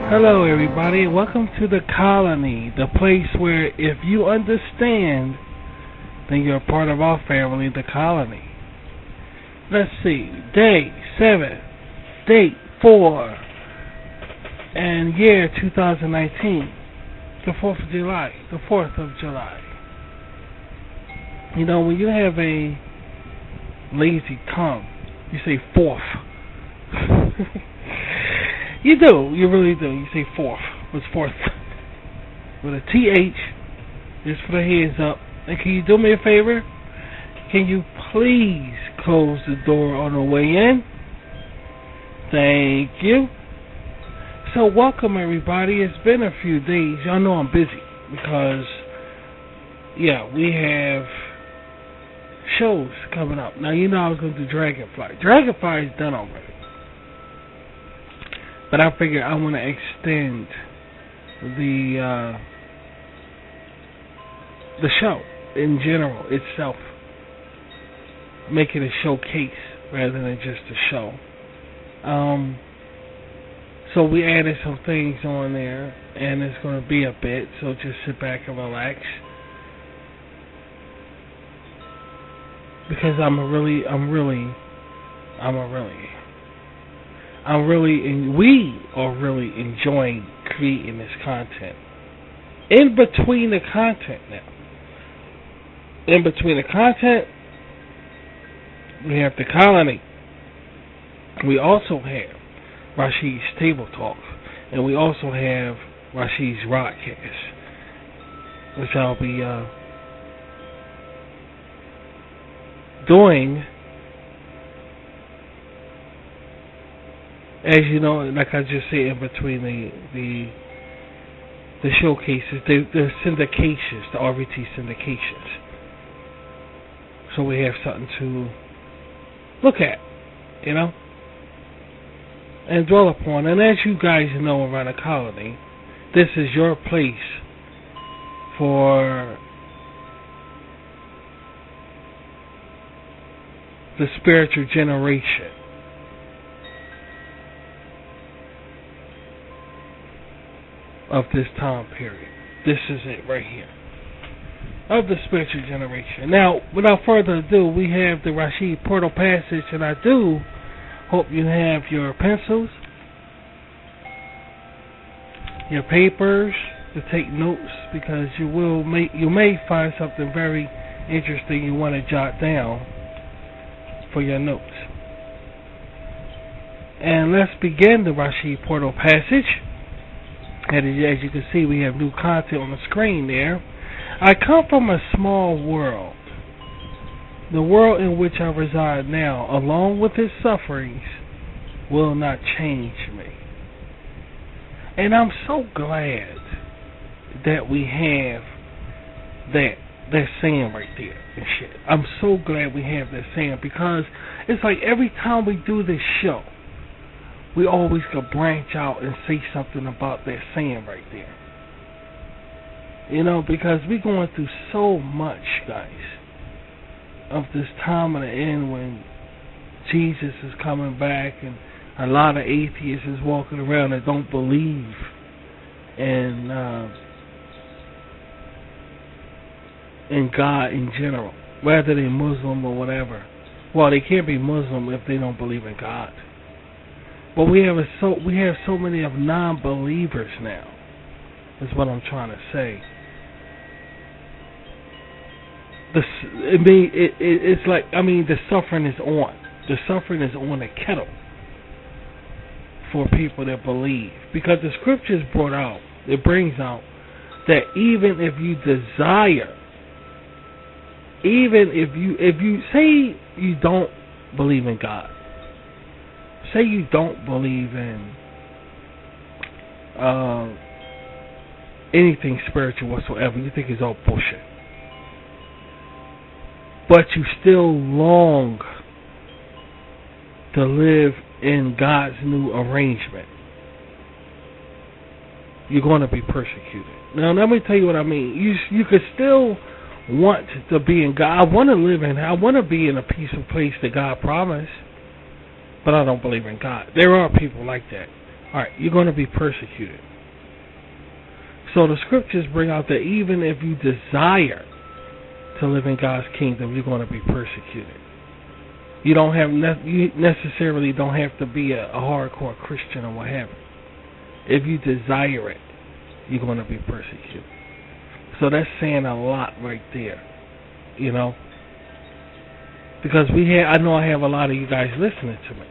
Hello, everybody. Welcome to the colony, the place where if you understand, then you're a part of our family, the colony. Let's see. Day 7, date 4, and year 2019. The 4th of July. The 4th of July. You know, when you have a lazy tongue, you say 4th. You do. You really do. You say 4th. What's 4th? With a TH. Just for the hands up. And can you do me a favor? Can you please close the door on the way in? Thank you. So welcome everybody. It's been a few days. Y'all know I'm busy because, we have shows coming up. Now, you know I was going to do Dragonfly. Dragonfly is done already. But I figure I want to extend the show in general itself, make it a showcase rather than just a show. So we added some things on there, and it's going to be a bit. So just sit back and relax, because we are really enjoying creating this content. In between the content we have the colony. We also have Rashid's Table Talk, and we also have Rashid's Rodcast, which I'll be doing. As you know, like I just said, in between the showcases, the syndications, the RVT syndications. So we have something to look at, and dwell upon. And as you guys know around the colony, this is your place for the spiritual generation of this time period. This is it right here. Of the spiritual generation. Now, without further ado, we have the Rashid Portal Passage, and I do hope you have your pencils, your papers to take notes, because you may find something very interesting you want to jot down for your notes. And let's begin the Rashid Portal Passage. And as you can see, we have new content on the screen there. I come from a small world. The world in which I reside now, along with its sufferings, will not change me. And I'm so glad that we have that saying right there and shit. I'm so glad we have that saying, because it's like every time we do this show, we always could branch out and say something about that saying right there. Because we're going through so much, guys, of this time of the end when Jesus is coming back, and a lot of atheists is walking around that don't believe in God in general, whether they're Muslim or whatever. Well, they can't be Muslim if they don't believe in God. But we have so many of non-believers now. That's what I'm trying to say. It's like, the suffering is on. The suffering is on the kettle for people that believe, because the scriptures brings out that even if you desire, even if you say you don't believe in God. Say you don't believe in anything spiritual whatsoever. You think it's all bullshit. But you still long to live in God's new arrangement. You're going to be persecuted. Now, let me tell you what I mean. You could still want to be in God. I want to be in a peaceful place that God promised. But I don't believe in God. There are people like that. Alright, you're going to be persecuted. So the scriptures bring out that even if you desire to live in God's kingdom, you're going to be persecuted. You necessarily don't have to be a hardcore Christian or what have you. If you desire it, you're going to be persecuted. So that's saying a lot right there, you know. Because I know I have a lot of you guys listening to me.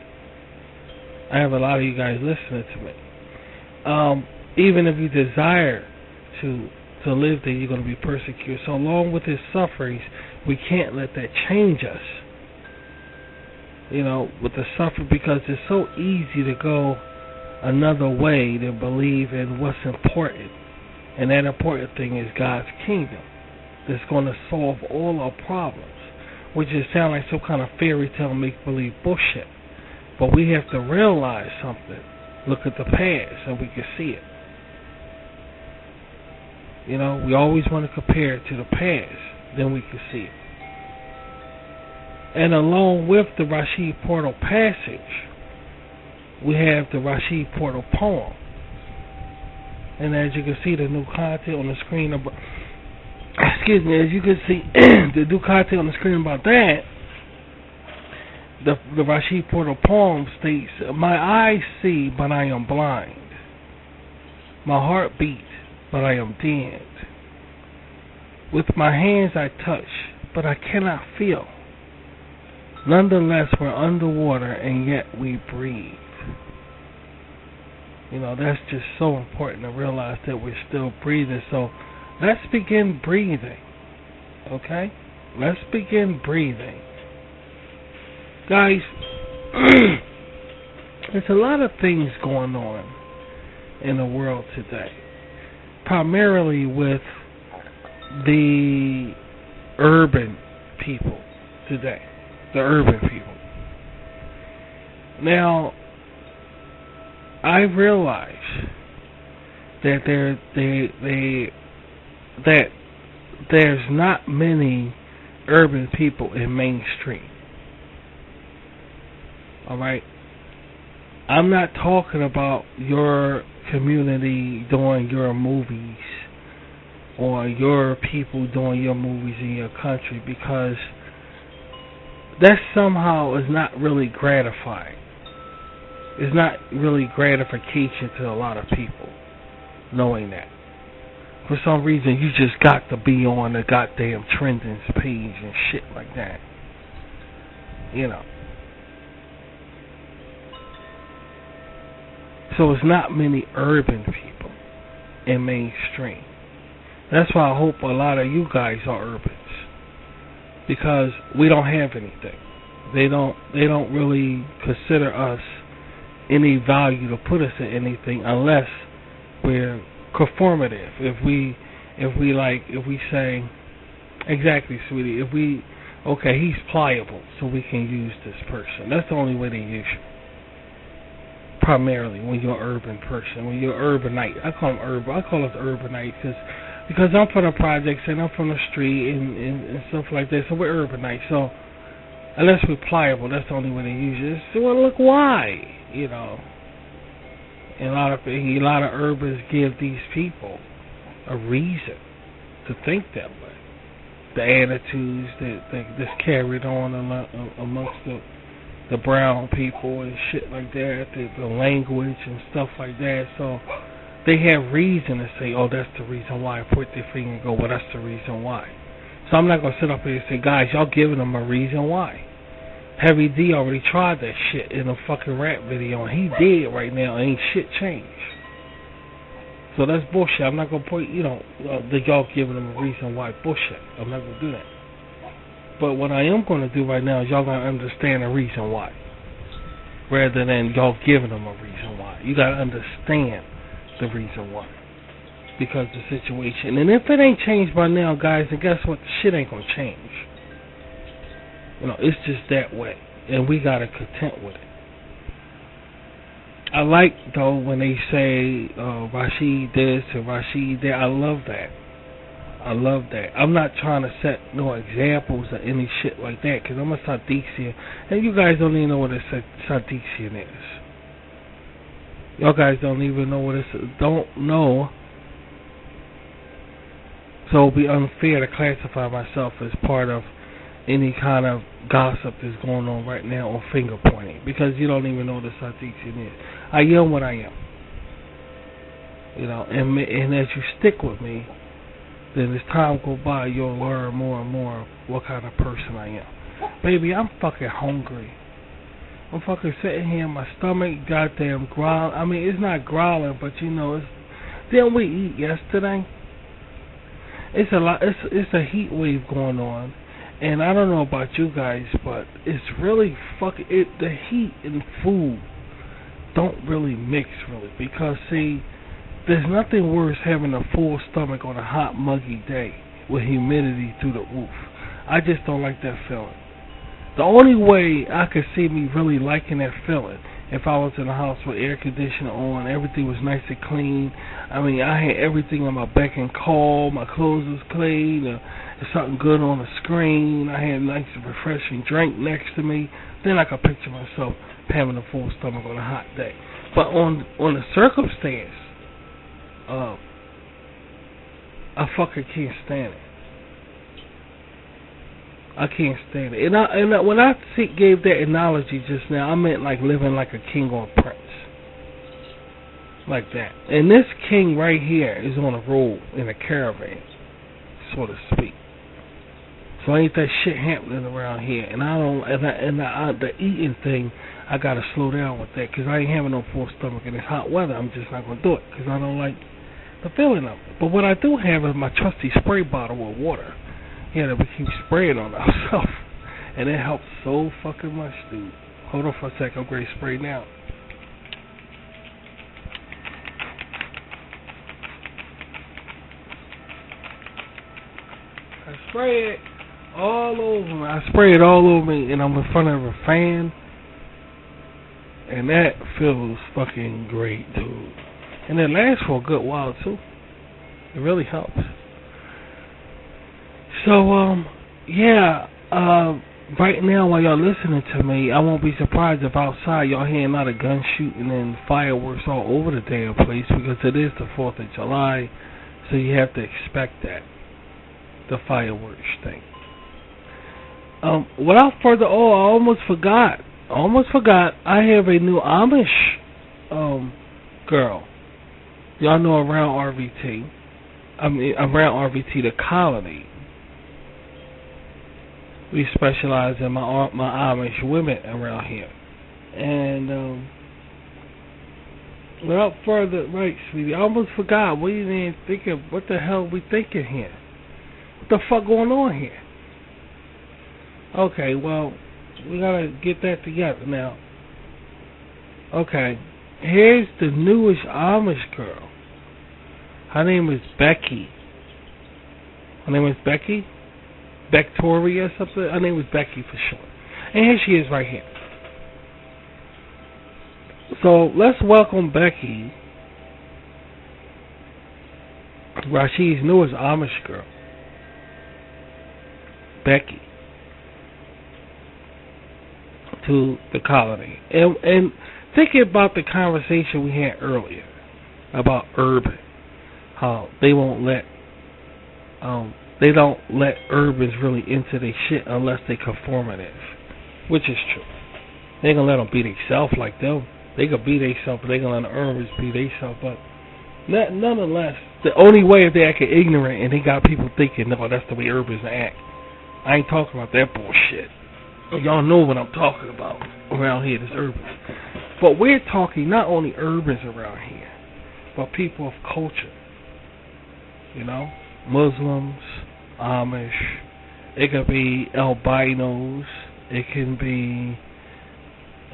Even if you desire to live there, you're going to be persecuted. So along with his sufferings, we can't let that change us. You know, with the suffering, because it's so easy to go another way to believe in what's important. And that important thing is God's kingdom. That's going to solve all our problems. Which just sound like some kind of fairy tale make-believe bullshit. But we have to realize something. Look at the past and we can see it. You know, we always want to compare it to the past. Then we can see it. And along with the Rashid Portal passage, we have the Rashid Portal poem. And as you can see, the new content on the screen about, as you can see the new content on the screen about that, the Rashid Portal poem states, "My eyes see, but I am blind. My heart beats, but I am dead. With my hands I touch, but I cannot feel. Nonetheless, we're underwater, and yet we breathe." You know, that's just so important to realize that we're still breathing. So let's begin breathing. Okay? Let's begin breathing. Guys, there's a lot of things going on in the world today. Primarily with the urban people today. The urban people. Now, I realize that that there's not many urban people in mainstream. Alright? I'm not talking about your community doing your movies or your people doing your movies in your country, because that somehow is not really gratifying. It's not really gratification to a lot of people knowing that. For some reason, you just got to be on the goddamn trending page and shit like that. You know. So it's not many urban people in mainstream. That's why I hope a lot of you guys are urbans. Because we don't have anything. They don't really consider us any value to put us in anything unless we're conformative. If we say, exactly, sweetie, okay, he's pliable, so we can use this person. That's the only way they use you. Primarily, when you're an urban person, when you're an urbanite. I call us urbanite because I'm from the projects and I'm from the street and stuff like that. So we're urbanites. So unless we're pliable, that's the only way they use it. So well, look, why? You know, and a lot of urbans give these people a reason to think that way. The attitudes that's carried on amongst the brown people and shit like that, the language and stuff like that. So they have reason to say, oh, that's the reason why. Point their finger and go, well, that's the reason why. So I'm not going to sit up here and say, guys, y'all giving them a reason why. Heavy D already tried that shit in a fucking rap video, and he dead right now, and ain't shit changed. So that's bullshit. I'm not going to point, that y'all giving them a reason why. Bullshit. I'm not going to do that. But what I am going to do right now is y'all going to understand the reason why, rather than y'all giving them a reason why. You got to understand the reason why. Because the situation. And if it ain't changed by now, guys, then guess what? The shit ain't going to change. It's just that way. And we got to content with it. I like, though, when they say Rashid this and Rashid that. I love that. I'm not trying to set no examples or any shit like that, because I'm a Saddiqian. And you guys don't even know what a Saddiqian is. Y'all guys don't even know what it's don't know. So it'd be unfair to classify myself as part of any kind of gossip that's going on right now or finger pointing because you don't even know what the Satikshin is. I am what I am. And as you stick with me, then as time go by, you'll learn more and more what kind of person I am. Baby, I'm fucking hungry. I'm fucking sitting here, my stomach goddamn growl. I mean, it's not growling, but it's. Didn't we eat yesterday? It's a lot. It's a heat wave going on, and I don't know about you guys, but it's really fucking. The heat and food don't really mix really because see. There's nothing worse having a full stomach on a hot, muggy day with humidity through the roof. I just don't like that feeling. The only way I could see me really liking that feeling if I was in a house with air conditioner on, everything was nice and clean. I mean, I had everything on my beck and call, my clothes was clean, there's something good on the screen, I had a nice refreshing drink next to me. Then I could picture myself having a full stomach on a hot day. But on the circumstance, I fucking can't stand it. I can't stand it. And when I gave that analogy just now, I meant like living like a king or a prince. Like that. And this king right here is on a road in a caravan, so to speak. So ain't that shit happening around here. And the eating thing, I gotta slow down with that because I ain't having no full stomach in this hot weather. I'm just not gonna do it because I don't like the feeling of it. But what I do have is my trusty spray bottle of water. Yeah, that we keep spraying on ourselves. And it helps so fucking much, dude. Hold on for a sec, I'm going to spray now. I spray it all over me. I spray it all over me and I'm in front of a fan. And that feels fucking great, dude. And it lasts for a good while, too. It really helps. So, right now while y'all listening to me, I won't be surprised if outside y'all hearing a lot of gun shooting and fireworks all over the damn place because it is the 4th of July, so you have to expect that, the fireworks thing. Without further ado, I almost forgot, I have a new Amish girl. Y'all know around RVT, the colony. We specialize in my Amish women around here. And without further, right, sweetie, I almost forgot. We didn't even think of what the hell we thinking here. What the fuck going on here? Okay, well, we gotta get that together now. Okay, here's the newest Amish girl. Her name is Becky. Victoria or something. Her name was Becky for short. And here she is right here. So let's welcome Becky, Rashid's newest Amish girl. Becky. To the colony. And thinking about the conversation we had earlier about urban. How they don't let urbans really into their shit unless they conformative, which is true. They ain't gonna let them be themselves like them. They can be themselves, but they gonna let the urbans be themselves. But nonetheless, the only way if they act ignorant and they got people thinking, no, that's the way urbans act. I ain't talking about that bullshit. Y'all know what I'm talking about around here, this urban. But we're talking not only urbans around here, but people of culture. You know, Muslims, Amish, it could be albinos, it can be,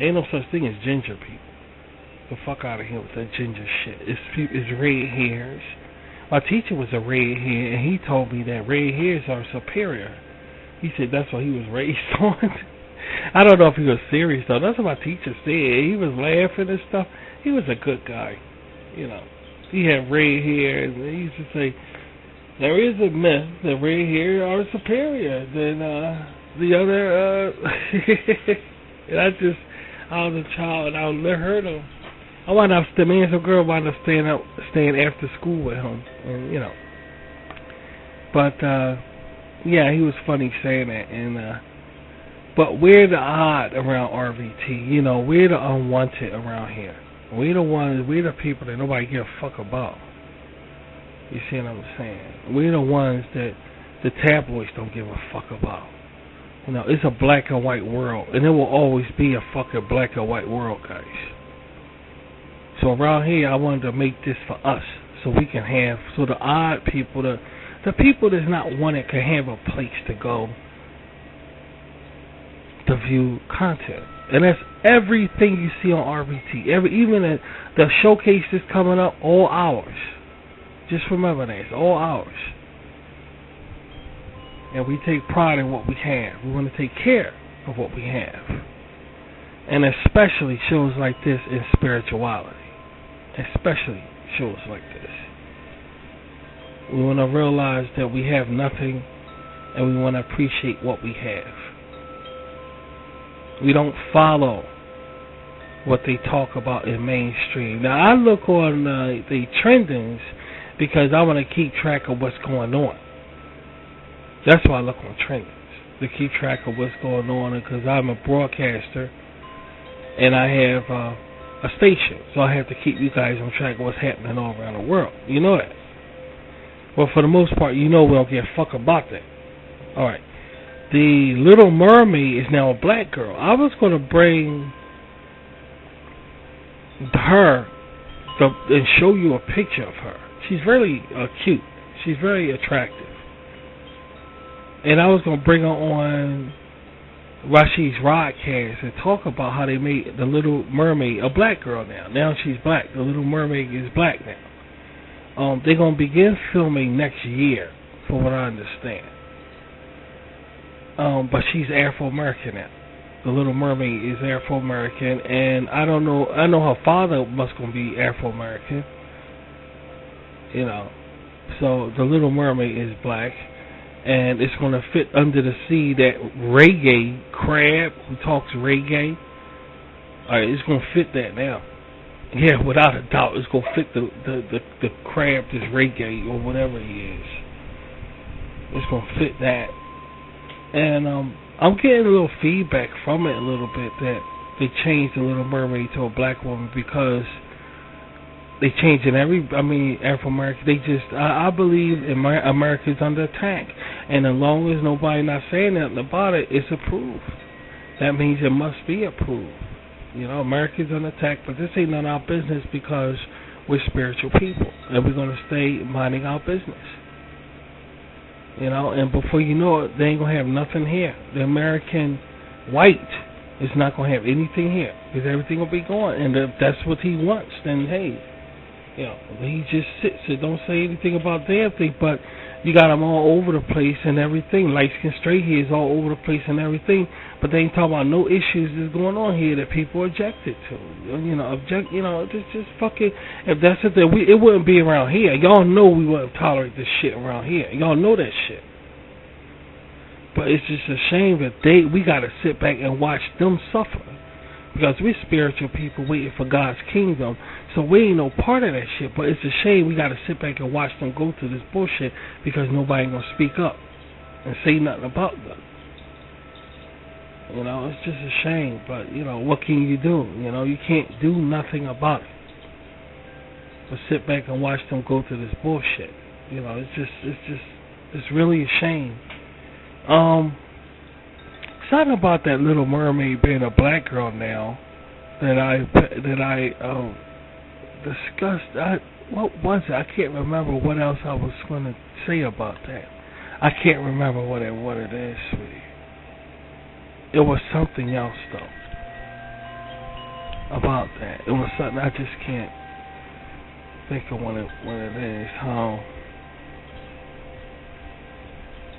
ain't no such thing as ginger people. The fuck out of here with that ginger shit. It's red hairs. My teacher was a red hair, and he told me that red hairs are superior. He said that's what he was raised on. I don't know if he was serious though. That's what my teacher said. He was laughing and stuff. He was a good guy, you know. He had red hair, and he used to say, there is a myth that red hair are superior than the other. And I was a child, and I never heard him. I wound up me and some girl wound up staying after school with him, and But yeah, he was funny saying that, and but we're the odd around RVT. We're the unwanted around here. We're the people that nobody give a fuck about. You see what I'm saying? We're the ones that the tabloids don't give a fuck about. It's a black and white world, and it will always be a fucking black and white world, guys. So around here, I wanted to make this for us, so we can have, so the odd people, the people that's not wanted can have a place to go to view content. And that's everything you see on RVT. Even the showcase that's coming up, all hours. Just remember that, it's all hours. And we take pride in what we have. We want to take care of what we have. And especially shows like this in spirituality. Especially shows like this. We want to realize that we have nothing, and we want to appreciate what we have. We don't follow what they talk about in mainstream. Now, I look on the trendings because I want to keep track of what's going on. That's why I look on trendings, to keep track of what's going on, because I'm a broadcaster and I have a station, so I have to keep you guys on track of what's happening all around the world. You know that. Well, for the most part, we don't give a fuck about that. Alright. The Little Mermaid is now a black girl. I was going to bring her and show you a picture of her. She's very cute. She's very attractive. And I was going to bring her on Rashi's Rodcast and talk about how they made the Little Mermaid a black girl now. Now she's black. The Little Mermaid is black now. They're going to begin filming next year, from what I understand. But she's Afro-American now. The Little Mermaid is Afro-American, and I don't know. I know her father must going to be Afro-American. So the Little Mermaid is black, and it's going to fit under the sea that reggae crab who talks reggae. Alright, it's going to fit that now. Yeah, without a doubt, it's going to fit the crab, this reggae or whatever he is. It's going to fit that. And I'm getting a little feedback from it a little bit that they changed the Little Mermaid to a black woman because they changed it Afro-American. I believe America's under attack. And as long as nobody not saying nothing about it, it's approved. That means it must be approved. America's under attack, but this ain't none of our business because we're spiritual people. And we're going to stay minding our business. And before you know it, they ain't going to have nothing here. The American white is not going to have anything here because everything will be gone. And if that's what he wants, then hey, he just sits and don't say anything about damn thing. But you got them all over the place and everything. Light skin, straight hair is all over the place and everything. But they ain't talking about no issues that's going on here that people are objected to. Just fucking. If that's it, it wouldn't be around here. Y'all know we wouldn't tolerate this shit around here. Y'all know that shit. But it's just a shame that we got to sit back and watch them suffer. Because we're spiritual people waiting for God's kingdom. So we ain't no part of that shit. But it's a shame we got to sit back and watch them go through this bullshit because nobody going to speak up and say nothing about them. It's just a shame. But, what can you do? You can't do nothing about it. But sit back and watch them go through this bullshit. It's really a shame. Something about that Little Mermaid being a black girl now that I discussed. What was it? I can't remember what else I was going to say about that. I can't remember what it is, sweetie. It was something else though about that. It was something I just can't think of what it is. How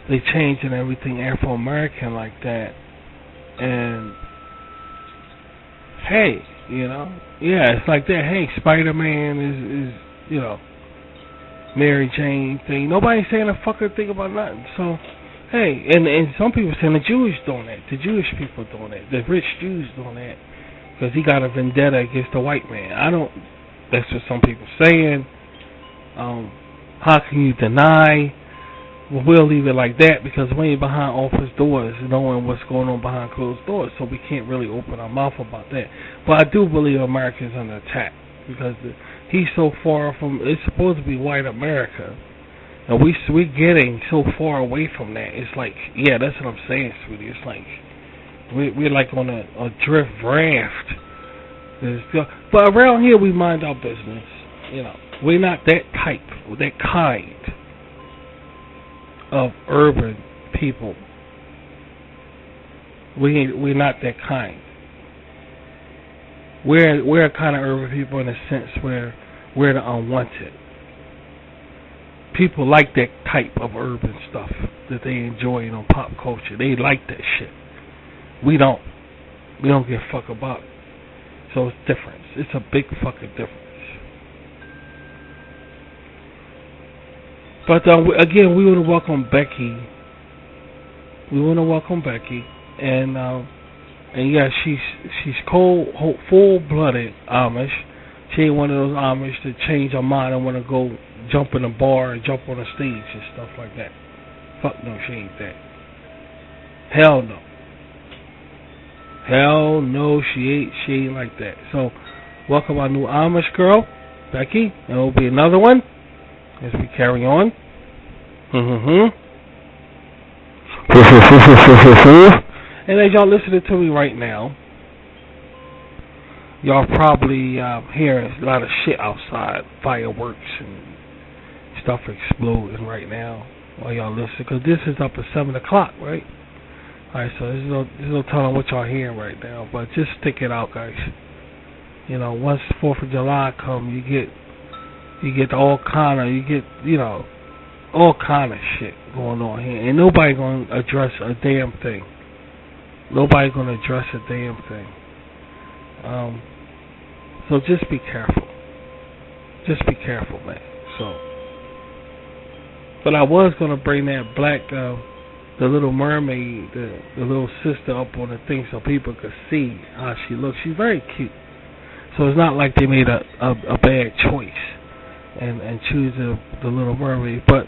they changed and everything Afro-American like that, and hey, it's like that. Hey, Spider-Man is Mary Jane thing. Nobody's saying a fucking thing about nothing. So, hey, and some people saying the Jewish doing that, the Jewish people doing that, the rich Jews doing that. because he got a vendetta against the white man. I don't. That's what some people saying. How can you deny? Well, we'll leave it like that because we ain't behind office doors knowing what's going on behind closed doors, so we can't really open our mouth about that. But I do believe America is under attack because he's so far from. It's supposed to be white America, and we're getting so far away from that. It's like, yeah, that's what I'm saying, sweetie. It's like we're like on a drift raft. But around here, we mind our business. You know, we're not that type, that kind of urban people. We're not that kind. We're a kind of urban people in a sense where we're the unwanted. People like that type of urban stuff that they enjoy on pop culture. They like that shit. We don't. We don't give a fuck about it. So it's different. It's a big fucking difference. But again, we want to welcome Becky. And yeah, she's cold, full-blooded Amish. She ain't one of those Amish that change her mind and want to go jump in a bar and jump on a stage and stuff like that. Fuck no, she ain't that. Hell no. Hell no, she ain't like that. So, welcome our new Amish girl, Becky. And there'll be another one as we carry on. And as y'all listening to me right now, y'all probably hearing a lot of shit outside, fireworks and stuff exploding right now while y'all listen. Because this is up at 7 o'clock, right? Alright, so there's no telling what y'all hearing right now. But just stick it out, guys. You know, once 4th of July come, you get all kind of shit going on here. And nobody going to address a damn thing. Nobody going to address a damn thing. So just be careful. Just be careful, man. So, but I was going to bring that black, the Little Mermaid, the little sister up on the thing so people could see how she looks. She's very cute. So it's not like they made a bad choice and choose the Little Mermaid. But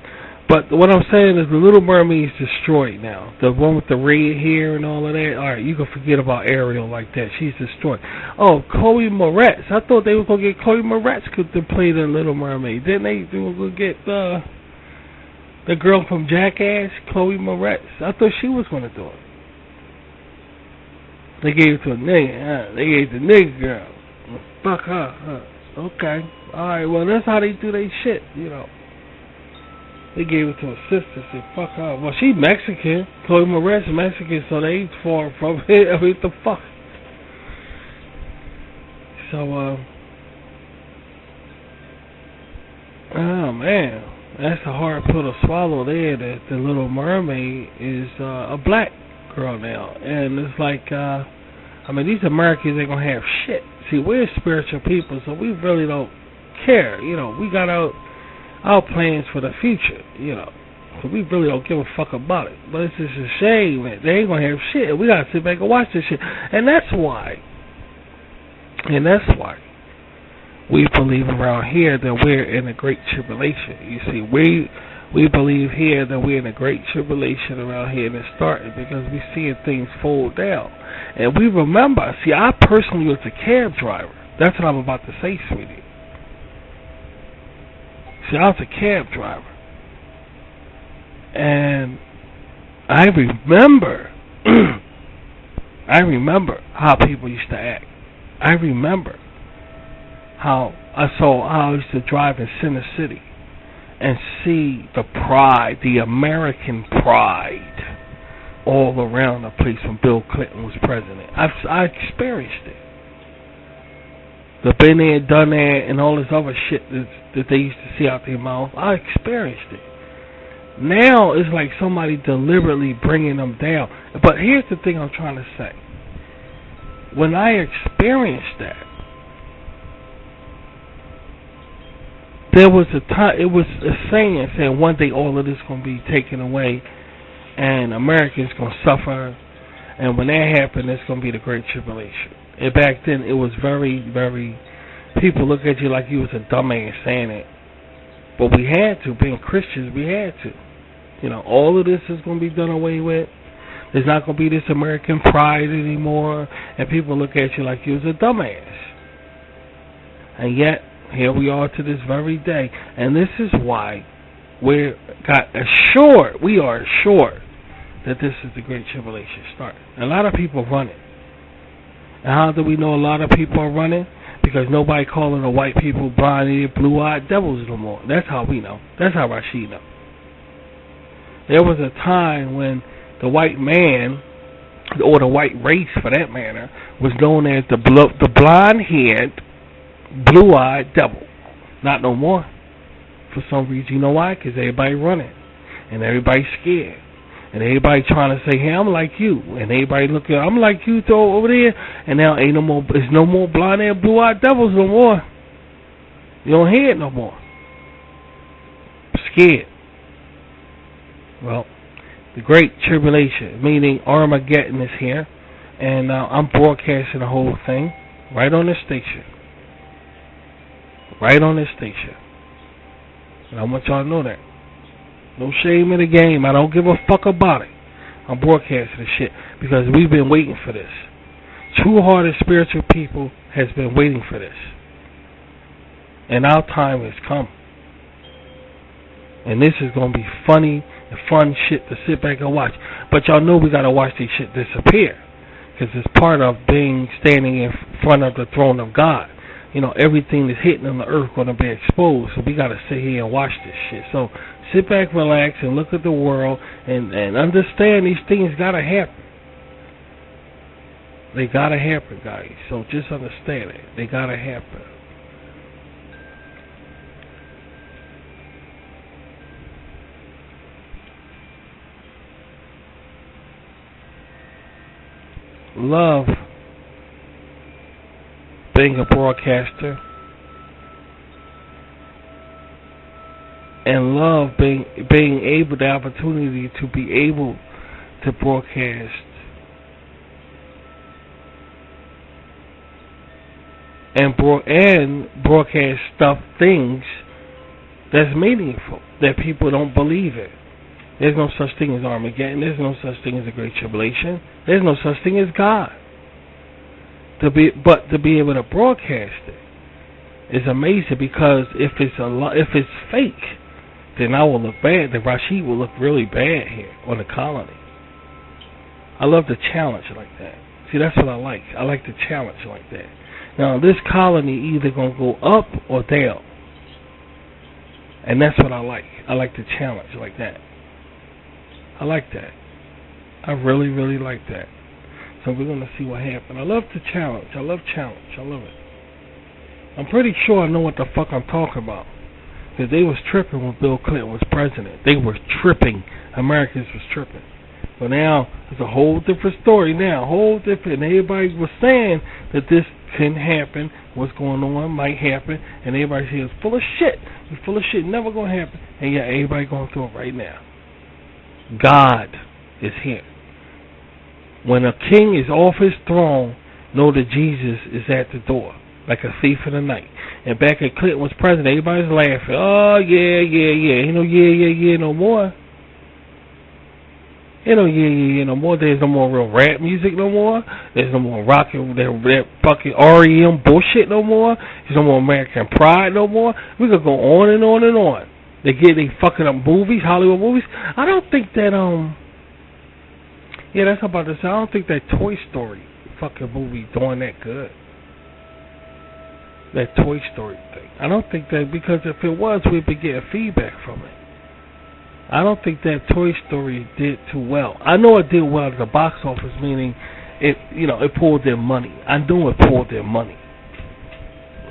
what I'm saying is the Little Mermaid is destroyed now. The one with the red hair and all of that. All right, you can forget about Ariel like that. She's destroyed. Oh, Chloe Moretz. I thought they were gonna get Chloe Moretz to play the Little Mermaid. Didn't they? They were gonna get the girl from Jackass, Chloe Moretz. I thought she was gonna do it. They gave it to a nigga. They gave it to the nigga girl. Fuck her. Okay. All right. Well, that's how they do their shit. You know. They gave it to her sister. Said, fuck her. Well, she Mexican. Chloe Moretz is Mexican, so they ain't far from it. I mean, what the fuck? So, oh, man. That's a hard pill to swallow there, that the Little Mermaid is a black girl now. And it's like, I mean, these Americans ain't going to have shit. See, we're spiritual people, so we really don't care. You know, we got our plans for the future, you know. So we really don't give a fuck about it. But it's just a shame that they ain't going to have shit. We got to sit back and watch this shit. And that's why we believe around here that we're in a great tribulation. You see, we believe here that we're in a great tribulation around here, and it's starting because we're seeing things fold down. And we remember, see, I personally was a cab driver. That's what I'm about to say, sweetie. See, I was a cab driver. And I remember how people used to act. I remember how I used to drive in Center City and see the pride, the American pride, all around the place when Bill Clinton was president. I experienced it. The been there, done that, and all this other shit that they used to see out their mouth. I experienced it. Now it's like somebody deliberately bringing them down. But here's the thing I'm trying to say. When I experienced that, there was a time, it was a saying one day all of this going to be taken away and America's going to suffer, and when that happens, it's going to be the Great Tribulation. And back then, it was very, very. People look at you like you was a dumbass saying it, but we had to. Being Christians, we had to. All of this is going to be done away with. There's not going to be this American pride anymore, and people look at you like you was a dumbass. And yet, here we are to this very day, and this is why we are assured that this is the Great Tribulation start. A lot of people run it. And how do we know a lot of people are running? Because nobody calling the white people blind-eared, blue-eyed devils no more. That's how we know. That's how Rashid know. There was a time when the white man, or the white race for that matter, was known as the blind-haired, blue-eyed devil. Not no more. For some reason. You know why? Because everybody running. And everybody's scared. And everybody trying to say, hey, I'm like you. And everybody looking, I'm like you too over there. And now there's no more blind-haired, blue-eyed devils no more. You don't hear it no more. Scared. Well, the Great Tribulation, meaning Armageddon, is here. And I'm broadcasting the whole thing right on this station. Right on this station. And I want y'all to know that. No shame in the game. I don't give a fuck about it. I'm broadcasting this shit because we've been waiting for this. True-hearted spiritual people has been waiting for this. And our time has come. And this is going to be funny and fun shit to sit back and watch. But y'all know we got to watch this shit disappear. Because it's part of standing in front of the throne of God. Everything that's hitting on the earth going to be exposed. So we got to sit here and watch this shit. So sit back, relax, and look at the world and understand these things got to happen. They got to happen, guys. So just understand it. They got to happen. Love being a broadcaster, and love being able, the opportunity to be able to broadcast and broadcast things that's meaningful, that people don't believe in. There's no such thing as Armageddon. There's no such thing as a Great Tribulation. There's no such thing as God. To be able to broadcast it is amazing, because if it's fake, then I will look bad. Then Rashid will look really bad here on the colony. I love the challenge like that. See, that's what I like. I like the challenge like that. Now, this colony either gonna go up or down, and that's what I like. I like the challenge like that. I like that. I really, really like that. So we're going to see what happens. I love the challenge. I love challenge. I love it. I'm pretty sure I know what the fuck I'm talking about. Because they was tripping when Bill Clinton was president. They were tripping. Americans was tripping. But now, it's a whole different story now. Whole different. And everybody was saying that this can happen. What's going on might happen. And everybody says, full of shit. It's full of shit. Never going to happen. And yet, everybody going through it right now. God is here. When a king is off his throne, know that Jesus is at the door, like a thief in the night. And back when Clinton was president, everybody's laughing. Oh, yeah, no more. No more. There's no more real rap music no more. There's no more rocking that fucking REM bullshit no more. There's no more American Pride no more. We could go on and on and on. They fucking up movies, Hollywood movies. I don't think that, yeah, that's about to say, I don't think that Toy Story fucking movie doing that good. That Toy Story thing. I don't think that, because if it was, we'd be getting feedback from it. I don't think that Toy Story did too well. I know it did well at the box office, meaning it pulled their money. I know it pulled their money.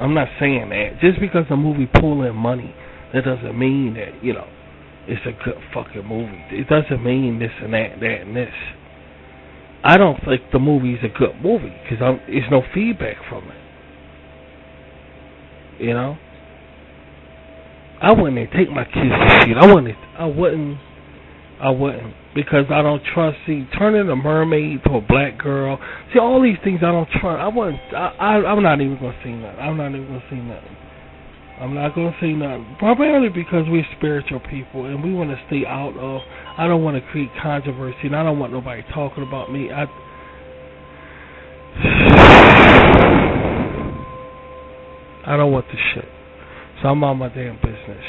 I'm not saying that. Just because a movie pulled their money, that doesn't mean that, it's a good fucking movie. It doesn't mean this and that and this. I don't think the movie's a good movie because there's no feedback from it. I wouldn't take my kids to see it. I wouldn't I wouldn't, because I don't trust. See, turning a mermaid to a black girl. See, all these things I don't trust. I wouldn't. I'm not even gonna say nothing. I'm not even gonna say nothing. I'm not gonna say nothing. Primarily because we're spiritual people and we want to stay out of. I don't want to create controversy, and I don't want nobody talking about me. I don't want the shit. So I'm on my damn business.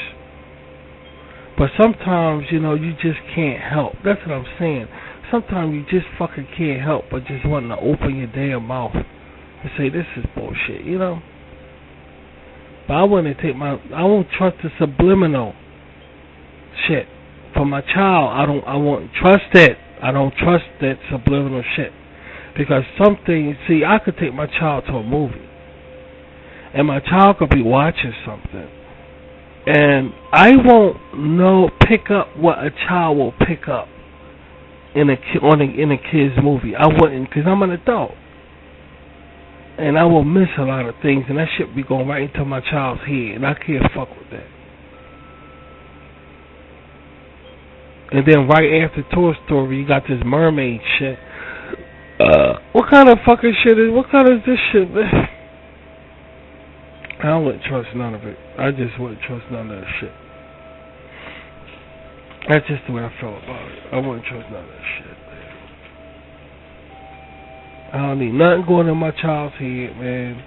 But sometimes, you know, you just can't help. That's what I'm saying. Sometimes you just fucking can't help but just wanting to open your damn mouth and say, this is bullshit, you know? But I wouldn't I won't trust the subliminal shit. For my child, I won't trust it. I don't trust that subliminal shit. Because something, see, I could take my child to a movie. And my child could be watching something. And I won't pick up what a child will pick up in a kid's movie. I wouldn't, because I'm an adult. And I will miss a lot of things, and that shit be going right into my child's head, and I can't fuck with that. And then right after Toy Story, you got this mermaid shit. What kind of fucking shit is this shit, man? I wouldn't trust none of it. I just wouldn't trust none of that shit. That's just the way I felt about it. I wouldn't trust none of that shit, man. I don't need nothing going in my child's head, man.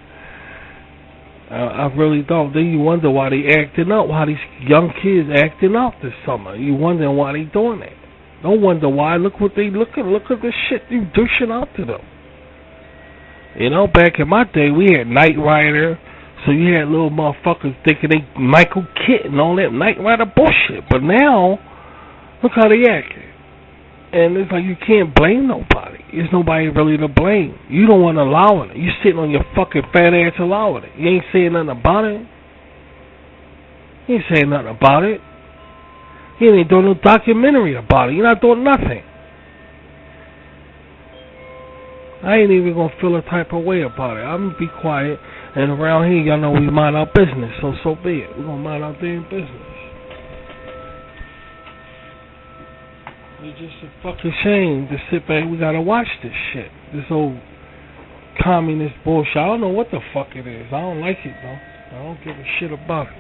I really don't. Then you wonder why they acting up, why these young kids acting up this summer. You wondering why they doing that. Don't wonder why. Look at the shit you douching out to them. You know, back in my day, we had Knight Rider. So you had little motherfuckers thinking they Michael Kidd and all that Knight Rider bullshit. But now, look how they acting. And it's like you can't blame nobody. There's nobody really to blame. You don't want to allow it. You sitting on your fucking fat ass allowing it. You ain't saying nothing about it. You ain't saying nothing about it. You ain't doing no documentary about it. You're not doing nothing. I ain't even gonna feel a type of way about it. I'm gonna be quiet. And around here, y'all know we mind our business. So be it. We're gonna mind our damn business. It's just a fucking shame to sit back. We gotta watch this shit. This old communist bullshit. I don't know what the fuck it is. I don't like it though. I don't give a shit about it.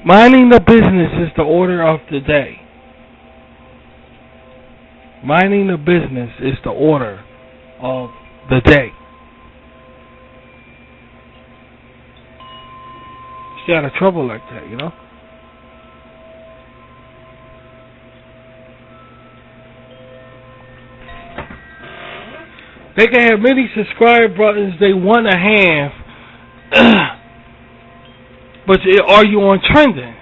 Minding the business is the order of the day. Minding the business is the order of the day. Stay out of trouble like that, you know? They can have many subscribe buttons they want to have. But are you on trendings?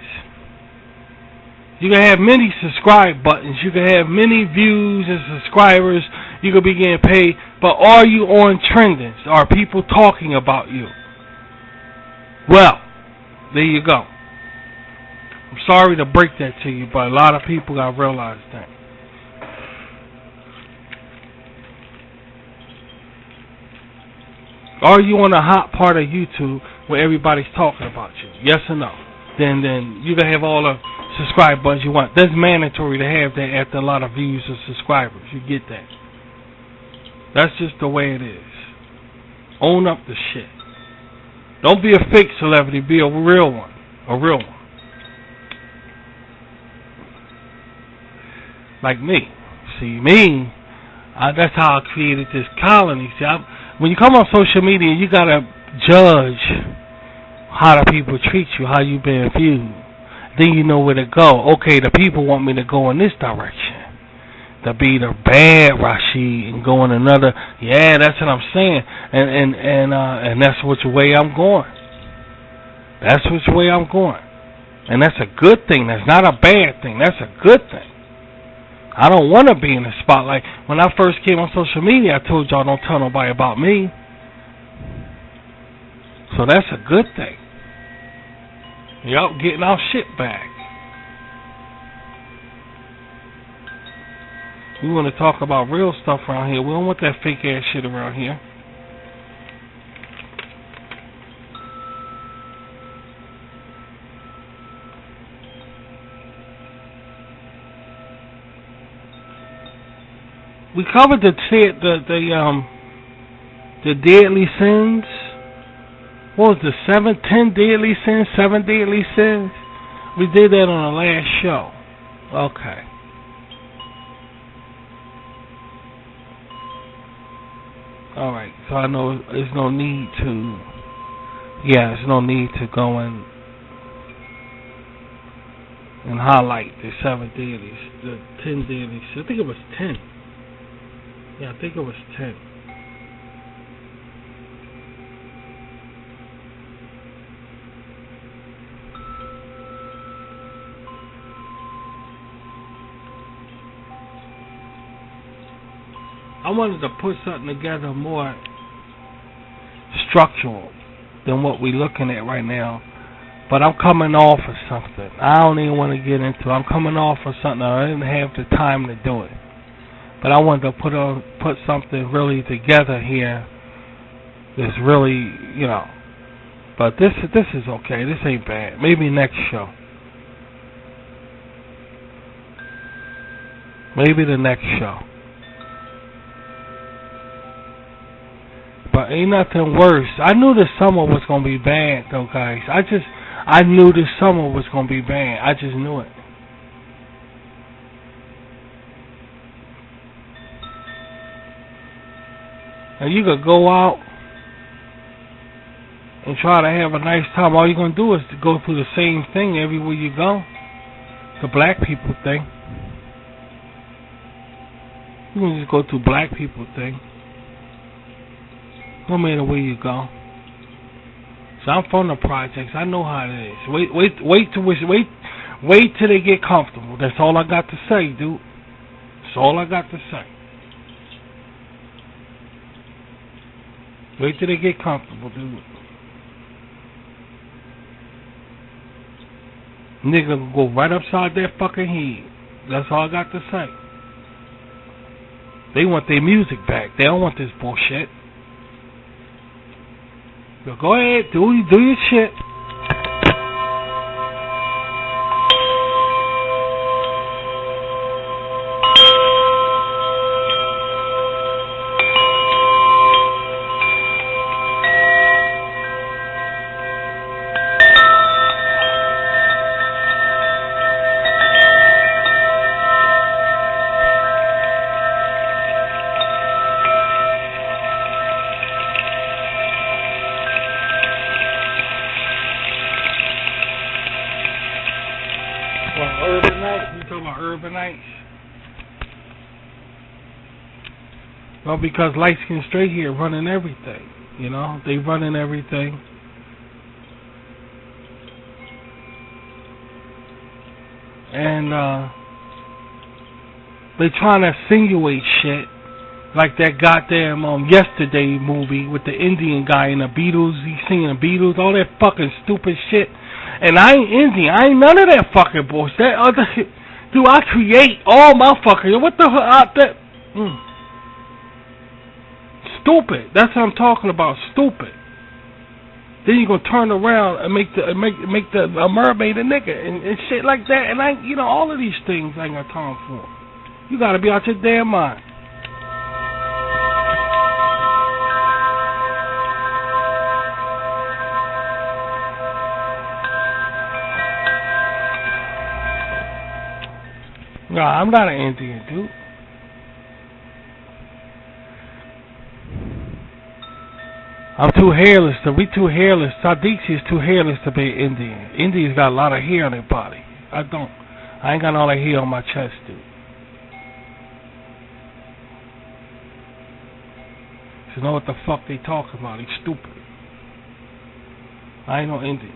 You can have many subscribe buttons. You can have many views and subscribers. You can be getting paid. But are you on trendings? Are people talking about you? Well, there you go. I'm sorry to break that to you, but a lot of people got to realize that. Are you on a hot part of YouTube where everybody's talking about you? Yes or no? Then you can have all the subscribe buttons you want. That's mandatory to have that after a lot of views or subscribers. You get that. That's just the way it is. Own up to shit. Don't be a fake celebrity. Be a real one. A real one. like me. See, me, that's how I created this colony. See, when you come on social media, you gotta judge how the people treat you, how you been viewed. Then you know where to go. Okay, the people want me to go in this direction, to be the bad Rashid and go in another. Yeah, that's what I'm saying, and that's which way I'm going. That's which way I'm going, and that's a good thing. That's not a bad thing. That's a good thing. I don't want to be in the spotlight. When I first came on social media, I told y'all don't tell nobody about me. So that's a good thing. Yup, getting our shit back. We want to talk about real stuff around here. We don't want that fake ass shit around here. We covered the deadly sins. What was the 10 deadly sins? 7 deadly sins? We did that on the last show. Okay. Alright, so I know there's no need to... Yeah, there's no need to go and highlight the 7 dailies, the 10 dailies. I think it was 10. Yeah, I think it was 10. I wanted to put something together more structural than what we're looking at right now. But I'm coming off of something. I don't even want to get into it. I'm coming off of something. I didn't have the time to do it. But I wanted to put something really together here that's really, you know. But this is okay. This ain't bad. Maybe next show. Maybe the next show. But ain't nothing worse. I knew this summer was gonna be bad though, guys. I knew this summer was gonna be bad. I just knew it. And you could go out and try to have a nice time. All you're gonna do is to go through the same thing everywhere you go. The black people thing. You can just go through black people thing. No matter where you go. So I'm from the projects. I know how it is. Wait till they get comfortable. That's all I got to say, dude. That's all I got to say. Wait till they get comfortable, dude. Nigga will go right upside their fucking head. That's all I got to say. They want their music back. They don't want this bullshit. So go ahead, do your shit. Well, because light skin straight here running everything, you know, they running everything. And they trying to insinuate shit like that goddamn Yesterday movie with the Indian guy and the Beatles. He's singing the Beatles, all that fucking stupid shit. And I ain't Indian. I ain't none of that fucking bullshit. That other shit. Dude, I create all my fucking... What the hell? Stupid. That's what I'm talking about. Stupid. Then you gonna turn around and make a mermaid a nigga and shit like that. And all of these things I ain't got time for. You gotta be out your damn mind. No, I'm not an Indian, dude. I'm too hairless. We too hairless. Sadiksi is too hairless to be an Indian. Indians got a lot of hair on their body. I don't. I ain't got all that hair on my chest, dude. You know what the fuck they talking about? He's stupid. I ain't no Indian.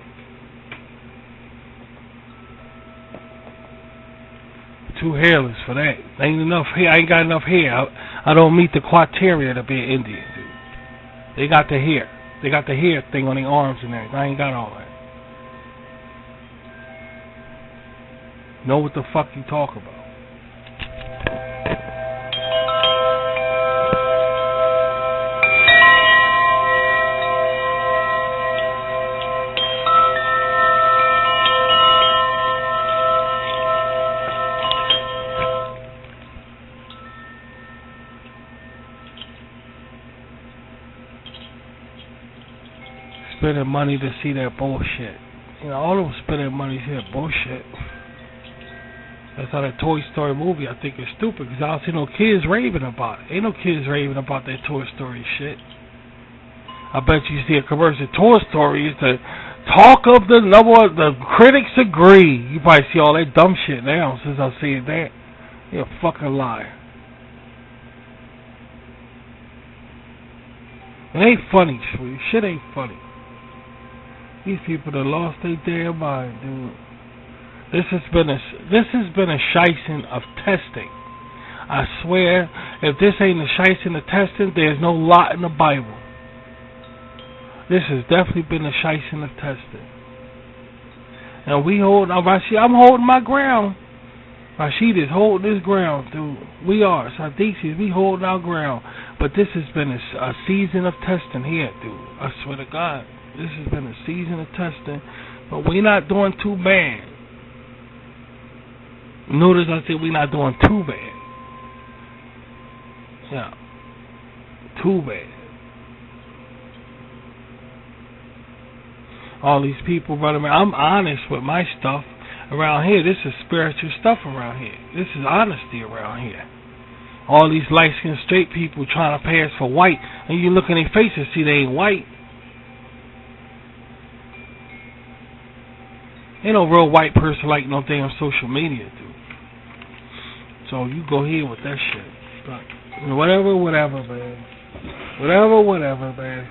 Too hairless for that. Ain't enough hair. I ain't got enough hair. I don't meet the criteria to be an Indian, dude. They got the hair. They got the hair thing on their arms and everything. I ain't got all that. Know what the fuck you talk about. Spending money to see that bullshit. You know, all of them spending money to see that bullshit. That's how that Toy Story movie, I think, is stupid, because I don't see no kids raving about it. Ain't no kids raving about that Toy Story shit. I bet you see a commercial. Toy Story is the talk of the number. The critics agree. You probably see all that dumb shit now since I see that. You're a fucking liar. It ain't funny, sweet. Shit ain't funny. These people that lost their damn mind, dude. This has been a shicing of testing. I swear, if this ain't a shicing of testing, there's no lot in the Bible. This has definitely been a shicing of testing. And we hold, I'm holding my ground. Rashid is holding his ground, dude. We are. Sadisi, we holding our ground. But this has been a season of testing here, dude. I swear to God. This has been a season of testing. But we're not doing too bad. Notice I said we're not doing too bad. Yeah. Too bad. All these people running around. I'm honest with my stuff around here. This is spiritual stuff around here. This is honesty around here. All these light-skinned straight people trying to pass for white, and you look in their faces and see they ain't white. Ain't no real white person like no damn social media, dude. So you go here with that shit. But whatever, man. Whatever, man.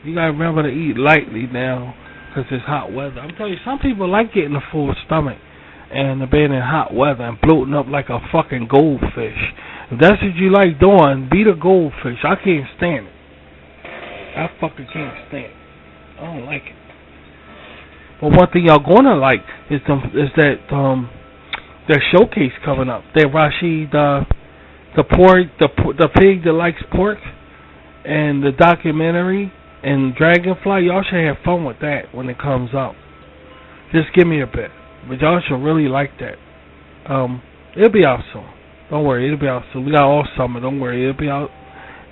You gotta remember to eat lightly now, because it's hot weather. I'm telling you, some people like getting a full stomach and being in hot weather and bloating up like a fucking goldfish. If that's what you like doing, be the goldfish. I can't stand it. I fucking can't stand it. I don't like it. But one thing y'all gonna like is that showcase coming up. That Rashid, the pig that likes pork, and the documentary. And Dragonfly, y'all should have fun with that when it comes out. Just give me a bit. But y'all should really like that. It'll be out soon. Don't worry, it'll be out soon. We got all summer, don't worry, it'll be out.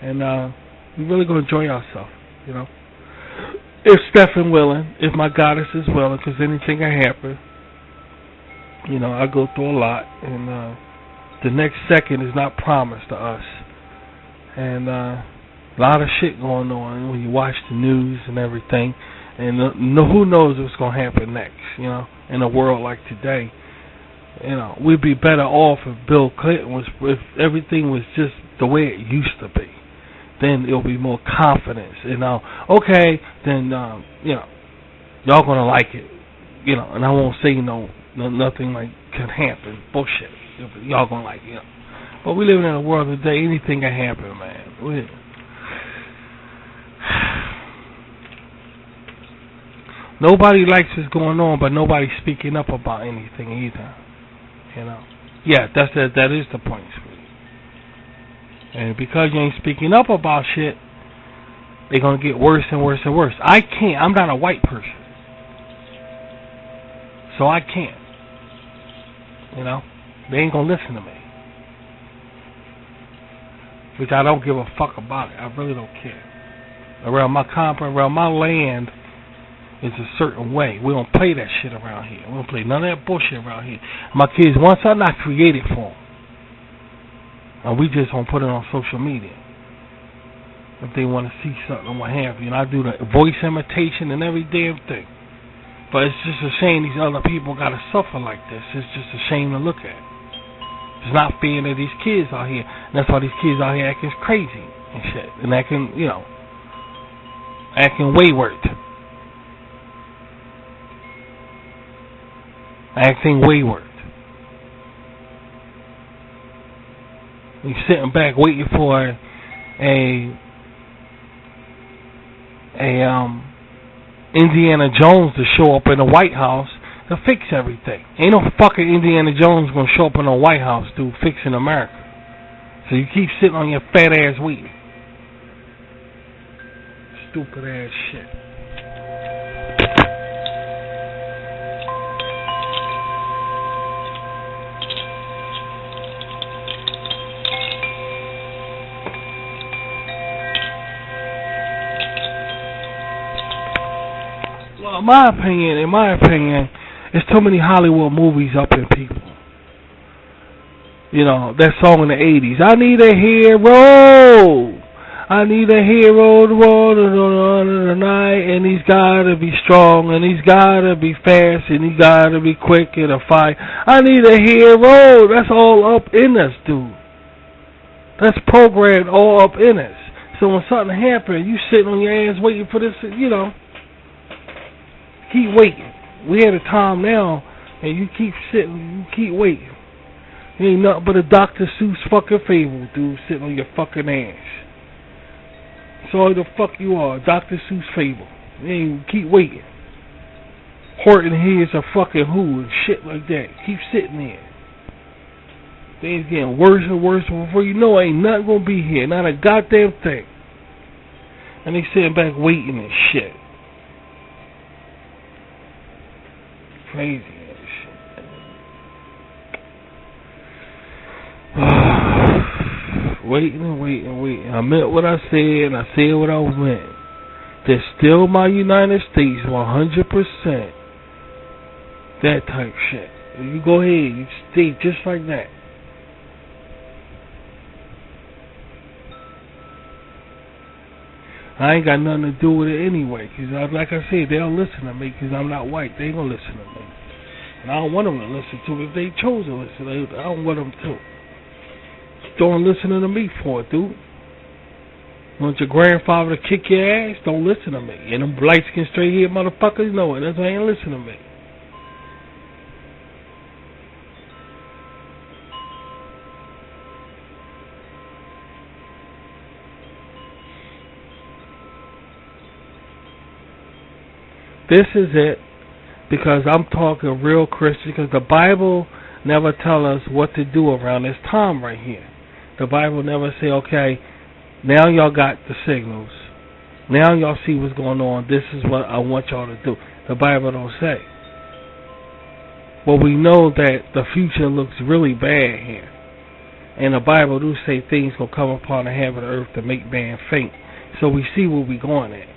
And we really gonna enjoy ourselves, you know. If Stephen willing, if my goddess is willing, because anything can happen. You know, I go through a lot, and the next second is not promised to us. And a lot of shit going on when you watch the news and everything, and who knows what's going to happen next, you know, in a world like today. You know, we'd be better off if Bill Clinton if everything was just the way it used to be. Then it'll be more confidence, you know. Okay, then, you know, y'all going to like it, you know, and I won't say nothing like can happen, bullshit. Y'all going to like it, you know. But we live in a world today, anything can happen, man. Nobody likes what's going on, but nobody's speaking up about anything either. You know. Yeah, that is the point, sweetie. And because you ain't speaking up about shit, they're gonna get worse and worse and worse. I'm not a white person. So I can't. You know? They ain't gonna listen to me. Which I don't give a fuck about it. I really don't care. Around my compound, around my land is a certain way. We don't play that shit around here. We don't play none of that bullshit around here. My kids, once I'm not created for them. And we just don't put it on social media. If they want to see something or what have you. And I do the voice imitation and every damn thing. But it's just a shame these other people got to suffer like this. It's just a shame to look at. It's not fair to these kids out here. And that's why these kids out here acting crazy and shit. And acting, you know, acting wayward. Acting wayward. We sitting back waiting for a Indiana Jones to show up in the White House to fix everything. Ain't no fucking Indiana Jones gonna show up in the White House to fixing America. So you keep sitting on your fat ass waiting. Stupid ass shit. Well, in my opinion, there's too many Hollywood movies up in people. You know, that song in the 80s. I need a hero. I need a hero to run the night. And he's got to be strong. And he's got to be fast. And he's got to be quick in a fight. I need a hero. That's all up in us, dude. That's programmed all up in us. So when something happens, you sitting on your ass waiting for this, you know. Keep waiting. We at a time now, and you keep sitting, you keep waiting. It ain't nothing but a Dr. Seuss fucking fable, dude, sitting on your fucking ass. That's all the fuck you are, Dr. Seuss fable. You keep waiting. Horton hears a fucking who and shit like that. Keep sitting there. Things getting worse and worse. Before you know, ain't nothing gonna be here, not a goddamn thing. And they sitting back waiting and shit. Crazy as shit. Waiting. I meant what I said, and I said what I meant. They're still my United States, 100%. That type shit. You go ahead, you stay just like that. I ain't got nothing to do with it anyway, because like I said, they don't listen to me because I'm not white. They ain't going to listen to me. And I don't want them to listen to me. If they chose to listen, I don't want them to. Don't listen to me for it, dude. Want your grandfather to kick your ass? Don't listen to me. And them light-skinned, straight-haired motherfuckers know it. That's why they ain't listen to me. This is it, because I'm talking real Christian, because the Bible never tell us what to do around this time right here. The Bible never say, okay, now y'all got the signals. Now y'all see what's going on. This is what I want y'all to do. The Bible don't say. But we know that the future looks really bad here. And the Bible do say things will come upon the heaven and earth to make man faint. So we see where we going at.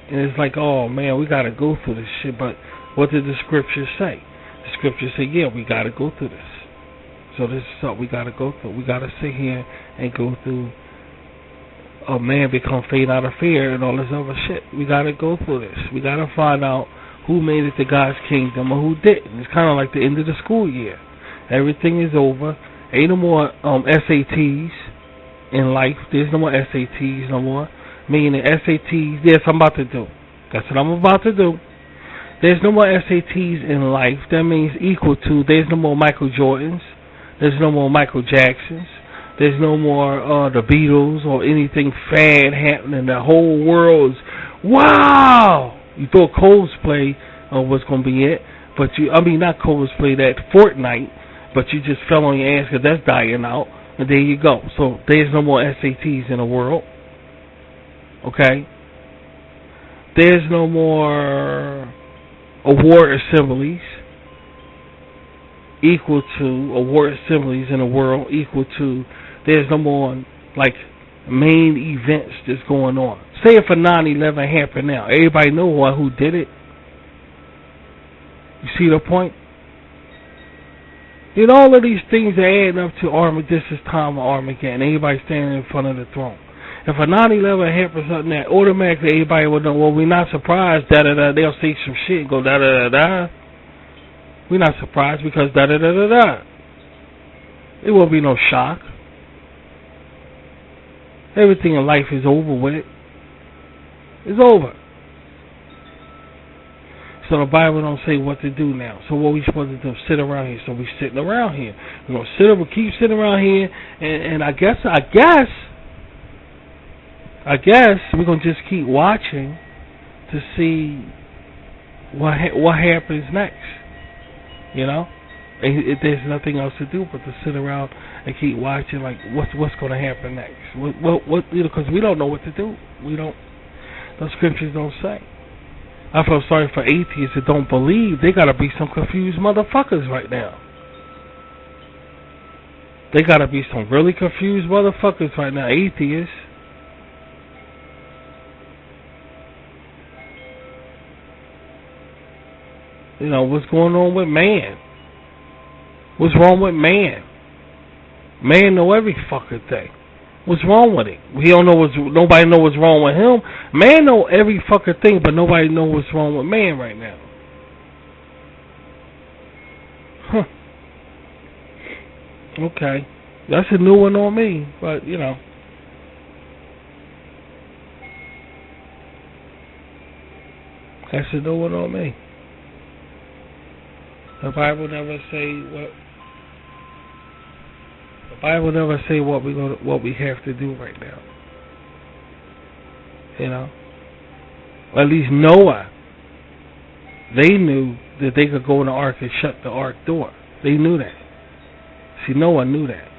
And it's like, oh man, we got to go through this shit. But what did the scriptures say? The scriptures say, yeah, we got to go through this. So this is something we got to go through. We got to sit here and go through a man become faint out of fear and all this other shit. We got to go through this. We got to find out who made it to God's kingdom or who didn't. It's kind of like the end of the school year. Everything is over. Ain't no more SATs in life. There's no more SATs no more. Meaning SATs, yes, I'm about to do. That's what I'm about to do. There's no more SATs in life. That means equal to, there's no more Michael Jordans. There's no more Michael Jacksons. There's no more the Beatles or anything fad happening. The whole world's, wow! You thought Coldplay was going to be it. But not Coldplay, that Fortnite. But you just fell on your ass because that's dying out. And there you go. So there's no more SATs in the world. Okay? There's no more award assemblies. equal to, or war assemblies in the world equal to, there's no more like main events that's going on. Say if a 9/11 happened now, everybody know who did it. You see the point? And all of these things are adding up to Armageddon. This is time of Armageddon. Everybody standing in front of the throne. If a 9/11 happens, something that automatically everybody would know. Well, we're not surprised. Da da da. They'll say some shit and go da da da da. We're not surprised because da da da da da. It won't be no shock. Everything in life is over with. It's over. So the Bible don't say what to do now. So what we supposed to do? Sit around here. So we sitting around here. We're gonna sit up and keep sitting around here, and I guess we're gonna just keep watching to see what happens next. You know, and there's nothing else to do but to sit around and keep watching. Like what's gonna happen next? What you know? Because we don't know what to do. We don't. Those scriptures don't say. I feel sorry for atheists that don't believe. They gotta be some confused motherfuckers right now. They gotta be some really confused motherfuckers right now, atheists. You know, what's going on with man? What's wrong with man? Man know every fucking thing. What's wrong with it? Nobody know what's wrong with him. Man know every fucking thing, but nobody know what's wrong with man right now. Huh. Okay. That's a new one on me, but you know. That's a new one on me. The Bible never say what we have to do right now. You know? At least Noah, they knew that they could go in the ark and shut the ark door. They knew that. See, Noah knew that.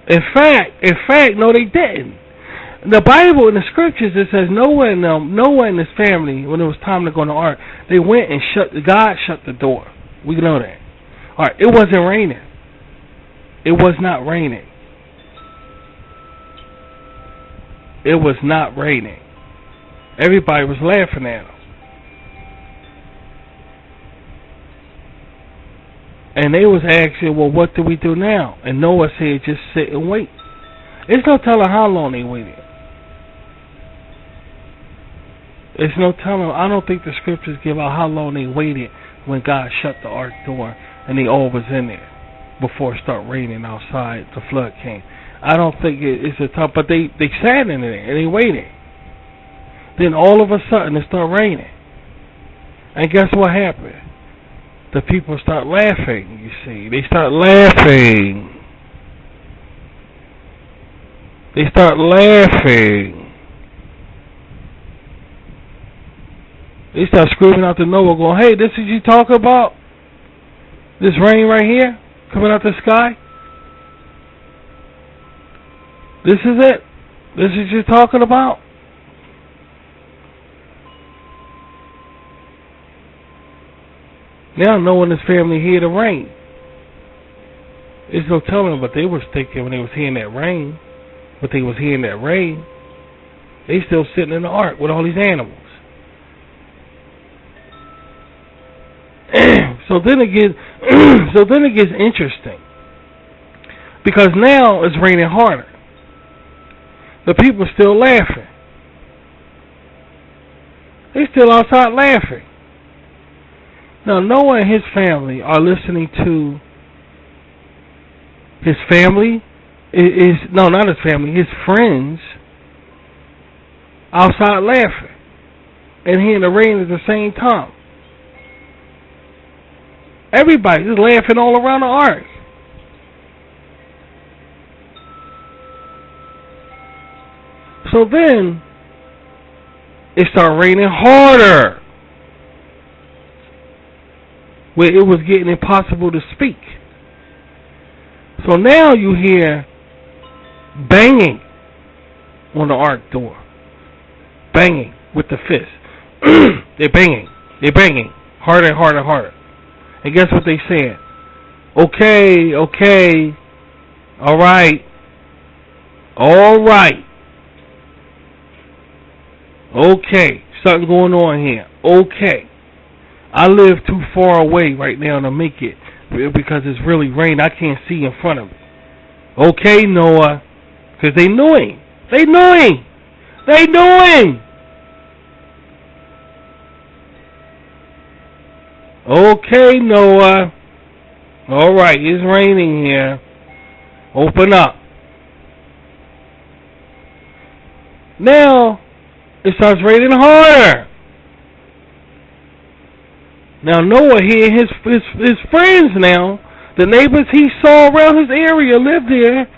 In fact, no, they didn't. The Bible in the scriptures, it says Noah and his family, when it was time to go in the ark, they went and God shut the door. We know that. Alright, it wasn't raining. It was not raining. It was not raining. Everybody was laughing at him. And they was asking, well, what do we do now? And Noah said, just sit and wait. There's no telling how long they waited. There's no telling. I don't think the scriptures give out how long they waited when God shut the ark door and they all was in there before it started raining outside. The flood came. I don't think it's a tough, but they sat in there and they waited. Then all of a sudden it started raining. And guess what happened? The people start laughing, you see. They start laughing. They start laughing. They start screaming out to Noah, going, hey, this is you talking about? This rain right here coming out the sky? This is it? This is you talking about? Now Noah and his family hear the rain. There's no telling what they was thinking when they was hearing that rain. But they was hearing that rain. They still sitting in the ark with all these animals. So then it gets interesting. Because now it's raining harder. The people are still laughing. They still outside laughing. Now Noah and his family are listening to his family. Not his family, his friends outside laughing and hearing the rain at the same time. Everybody's just laughing all around the ark. So then it started raining harder, where it was getting impossible to speak. So now you hear banging on the ark door. Banging with the fist. They're banging. Harder and harder and harder. And guess what they said? Okay, okay, all right, okay, something going on here. Okay, I live too far away right now to make it because it's really rain. I can't see in front of me. Okay, Noah, because they knew him. They knew him. They knew him. Okay, Noah. All right, it's raining here. Open up. Now, it starts raining harder. Now, Noah here, his friends now, the neighbors he saw around his area lived there.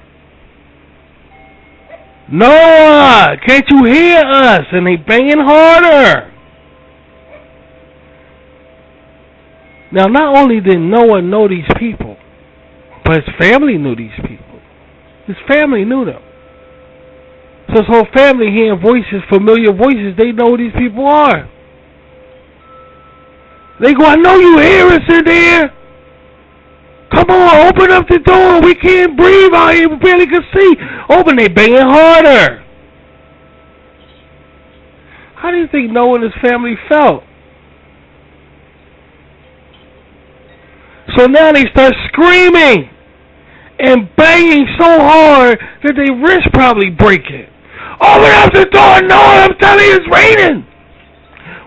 Noah, can't you hear us? And they banging harder. Now, not only did Noah know these people, but his family knew these people. His family knew them. So his whole family hearing voices, familiar voices, they know who these people are. They go, I know you hear us in there. Come on, open up the door. We can't breathe out here. We barely can see. Open, they banging harder. How do you think Noah and his family felt? So now they start screaming and banging so hard that their wrists probably breaking. Open up the door, Noah, I'm telling you it's raining.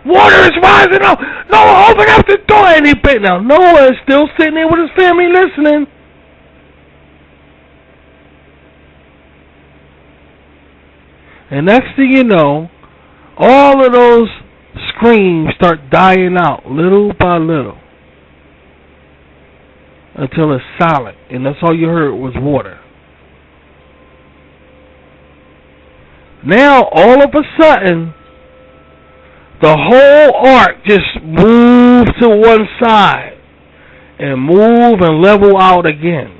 Water is rising up. Noah, open up the door. And they bang. Now Noah is still sitting there with his family listening. And next thing you know, all of those screams start dying out little by little, until it's silent, and that's all you heard was water. Now, all of a sudden, the whole ark just moved to one side and move and level out again.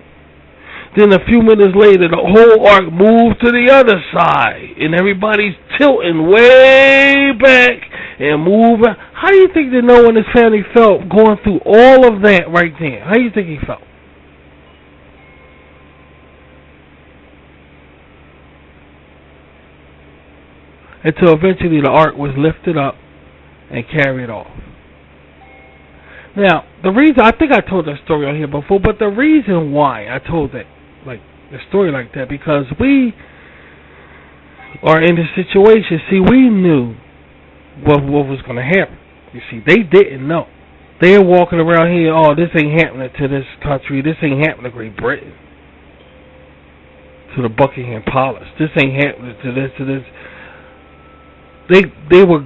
Then a few minutes later, the whole ark moved to the other side, and everybody's tilting way back and moving. How do you think that Noah and his family felt going through all of that right there? How do you think he felt? Until eventually the ark was lifted up and carried off. Now, the reason, I think I told that story on here before, but the reason why I told that, like, the story like that, because we are in this situation. See, we knew what was going to happen. You see, they didn't know. They're walking around here, oh, this ain't happening to this country. This ain't happening to Great Britain. To the Buckingham Palace. This ain't happening to this. They were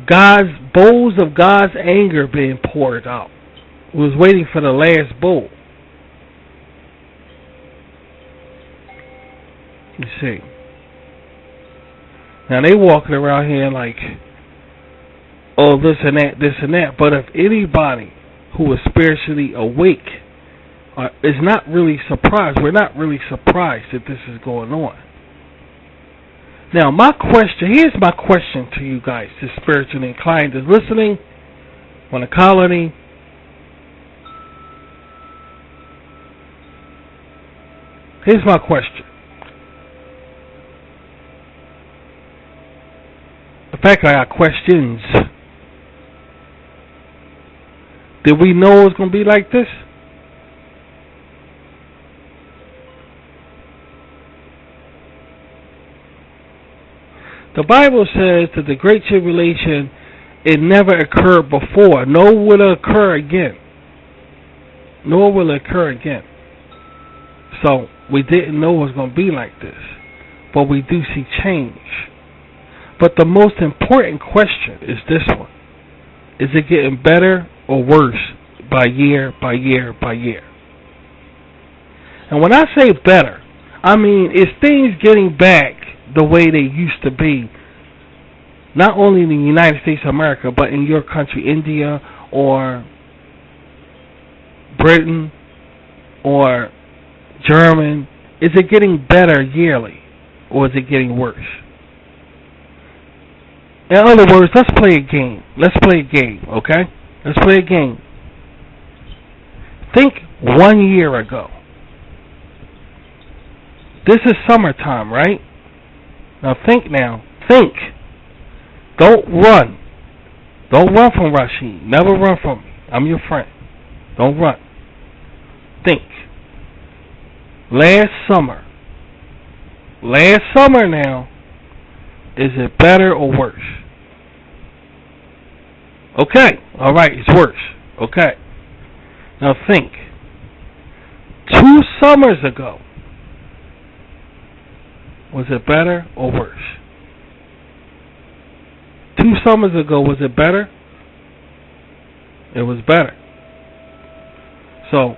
bowls of God's anger being poured out. It was waiting for the last bowl. You see. Now they walking around here like, oh, this and that. But if anybody who is spiritually awake is not really surprised, we're not really surprised that this is going on. Now, here's my question to you guys, the spiritually inclined is listening on the colony. Here's my question. In fact, I got questions. Did we know it was going to be like this? The Bible says that the Great Tribulation, it never occurred before, nor will it occur again. Nor will it occur again. So, we didn't know it was going to be like this. But we do see change. But the most important question is this one. Is it getting better or worse by year, by year, by year? And when I say better, I mean, is things getting back the way they used to be, not only in the United States of America, but in your country, India, or Britain, or German? Is it getting better yearly, or is it getting worse? In other words, let's play a game. Let's play a game, okay? Let's play a game. Think 1 year ago. This is summertime, right? Now think now. Think. Don't run. Don't run from Rashid. Never run from me. I'm your friend. Don't run. Think. Last summer now, is it better or worse? Okay. Alright, it's worse. Okay. Now think. 2 summers ago, was it better or worse? 2 summers ago, was it better? It was better. So,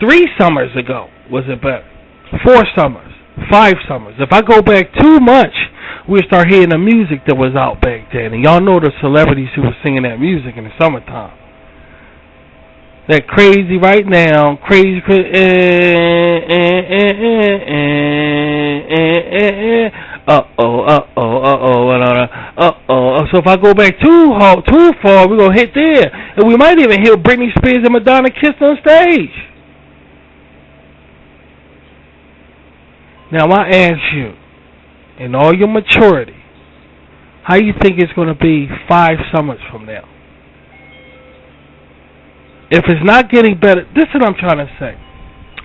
3 summers ago, was it better? 4 summers, 5 summers. If I go back too much, we start hearing the music that was out back then. And y'all know the celebrities who were singing that music in the summertime. That crazy right now, crazy, So if I go back too far, we're gonna hit there, and we might even hear Britney Spears and Madonna kiss on stage. Now I ask you, in all your maturity, how you think it's gonna be 5 summers from now? If it's not getting better, this is what I'm trying to say.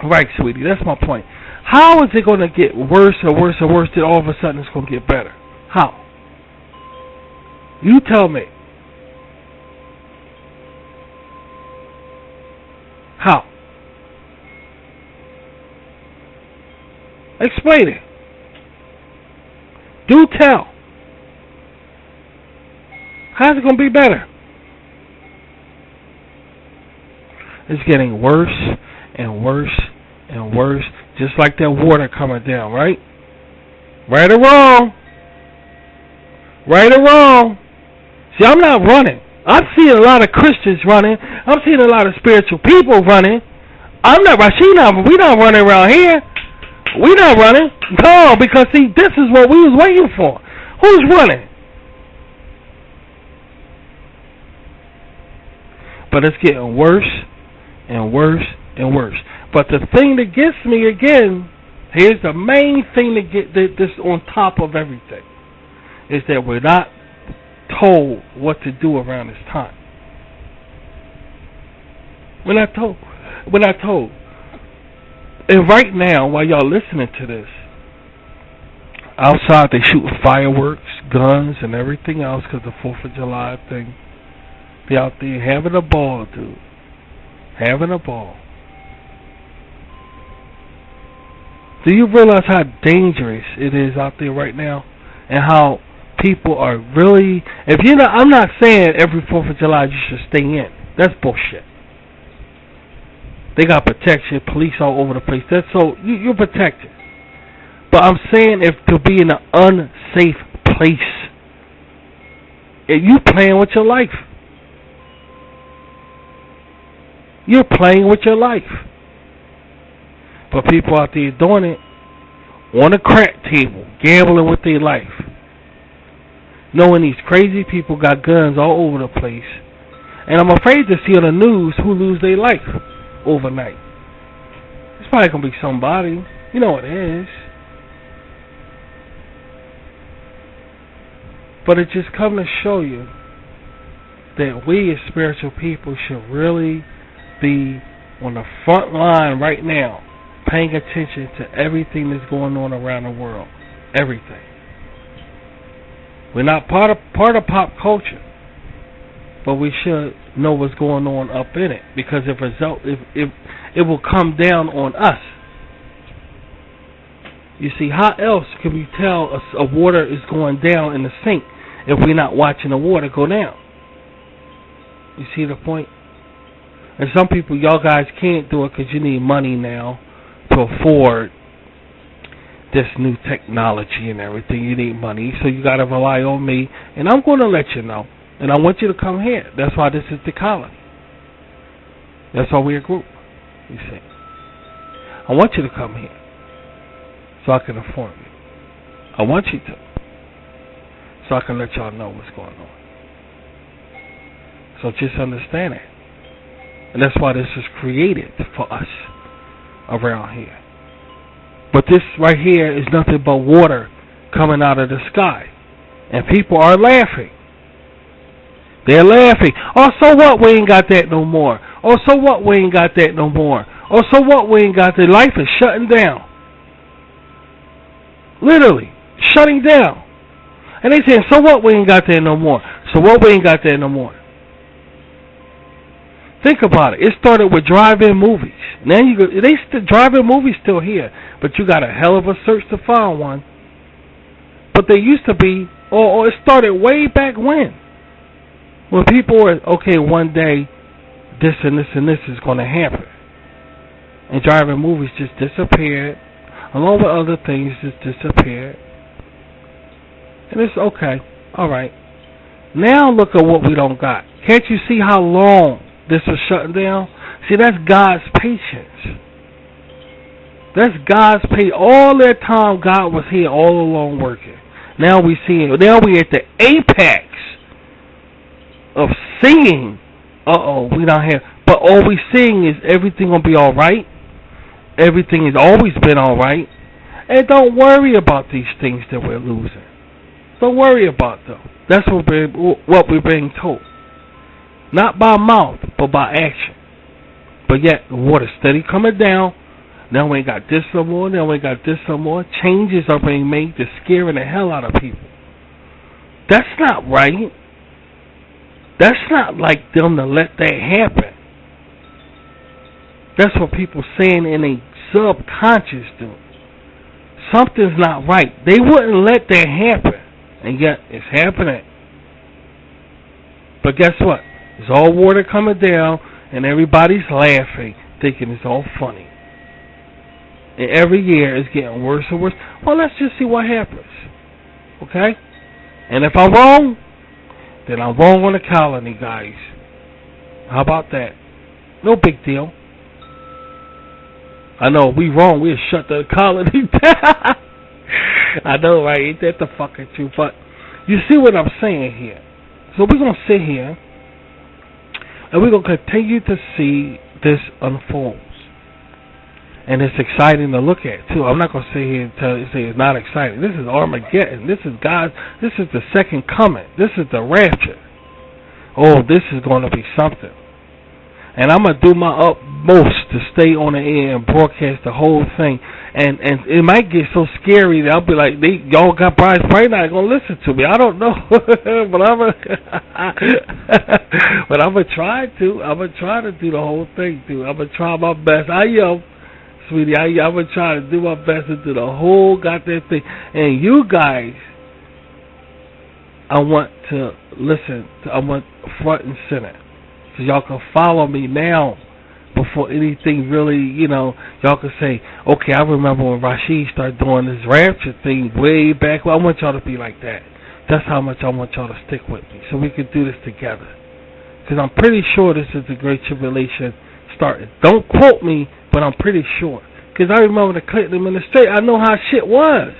Right, sweetie, that's my point. How is it going to get worse and worse and worse that all of a sudden it's going to get better? How? You tell me. How? Explain it. Do tell. How's it going to be better? It's getting worse and worse and worse, just like that water coming down, right? Right or wrong? Right or wrong? See, I'm not running. I'm seeing a lot of Christians running. I'm seeing a lot of spiritual people running. I'm not, Rashid, we not running around here. We not running. No, because see, this is what we was waiting for. Who's running? But it's getting worse and worse and worse. But the thing that gets me again, here's the main thing that get this on top of everything, is that we're not told what to do around this time. We're not told. We're not told. And right now, while y'all listening to this, outside they shooting fireworks, guns, and everything else because the 4th of July thing. They out there having a ball, dude. Having a ball. Do you realize how dangerous it is out there right now? And how people are really... I'm not saying every 4th of July you should stay in. That's bullshit. They got protection, police all over the place. That's so you're protected. But I'm saying if to be in an unsafe place, and you playing with your life. You're playing with your life. But people out there doing it on a crack table, gambling with their life. Knowing these crazy people got guns all over the place. And I'm afraid to see on the news who lose their life overnight. It's probably going to be somebody. You know what it is. But it just comes to show you that we as spiritual people should really be on the front line right now, paying attention to everything that's going on around the world. Everything. We're not part of pop culture, but we should know what's going on up in it, because if it will come down on us. You see, how else can we tell a water is going down in the sink if we're not watching the water go down? You see the point? And some people, y'all guys can't do it because you need money now to afford this new technology and everything. You need money, so you got to rely on me. And I'm going to let you know. And I want you to come here. That's why this is the colony. That's why we're a group, you see. I want you to come here so I can inform you. I want you to, so I can let y'all know what's going on. So just understand it. And that's why this is created for us around here. But this right here is nothing but water coming out of the sky. And people are laughing. They're laughing. Oh, so what? We ain't got that no more. Oh, so what? We ain't got that no more. Oh, so what? We ain't got that. Life is shutting down. Literally, shutting down. And they saying, so what? We ain't got that no more. So what? We ain't got that no more. Think about it. It started with drive-in movies. Now drive-in movies still here, but you got a hell of a search to find one. But they used to be, or it started way back when people were, okay, one day this and this and this is going to happen. And drive-in movies just disappeared, along with other things just disappeared. And it's okay, all right. Now look at what we don't got. Can't you see how long this was shutting down? See, that's God's patience. That's God's patience. All that time God was here all along working. Now we see it. Now we at the apex of seeing. We don't have. But all we seeing is everything gonna be all right. Everything has always been all right. And don't worry about these things that we're losing. Don't worry about them. That's what we're being told. Not by mouth, but by action. But yet, the water's steady coming down. Now we ain't got this no more. Now we ain't got this no more. Changes are being made to scaring the hell out of people. That's not right. That's not like them to let that happen. That's what people saying in a subconscious do. Something's not right. They wouldn't let that happen. And yet, it's happening. But guess what? It's all water coming down, and everybody's laughing, thinking it's all funny. And every year it's getting worse and worse. Well, let's just see what happens. Okay? And if I'm wrong, then I'm wrong on the colony, guys. How about that? No big deal. I know, we wrong. We'll shut the colony down. I know, right? Ain't that the fucking truth? But you see what I'm saying here. So we're going to sit here and we're going to continue to see this unfold. And it's exciting to look at, too. I'm not going to sit here and say it's not exciting. This is Armageddon. This is God. This is the second coming. This is the rapture. Oh, this is going to be something. And I'm going to do my utmost to stay on the air and broadcast the whole thing. And it might get so scary that I'll be like, y'all got probably not going to listen to me. I don't know. But I'm going to try to. I'm going to try to do the whole thing, too. I'm going to try my best. Sweetie, I'm going to try to do my best to do the whole goddamn thing. And you guys, I want to listen. I want front and center. So y'all can follow me now before anything really, y'all can say, okay, I remember when Rashid started doing this rapture thing way back. Well, I want y'all to be like that. That's how much I want y'all to stick with me so we can do this together. Because I'm pretty sure this is the Great Tribulation starting. Don't quote me, but I'm pretty sure. Because I remember the Clinton administration. I know how shit was.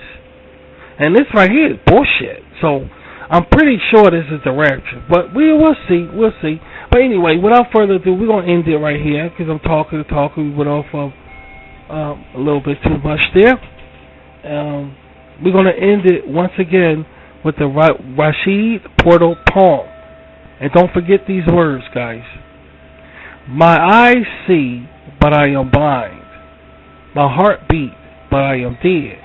And this right here is bullshit. So I'm pretty sure this is the rapture. But we'll see. We'll see. But anyway, without further ado, we're going to end it right here. Because I'm talking. We went off of a little bit too much there. We're going to end it once again with the Rashid Portal poem. And don't forget these words, guys. My eyes see, but I am blind. My heart beat, but I am dead.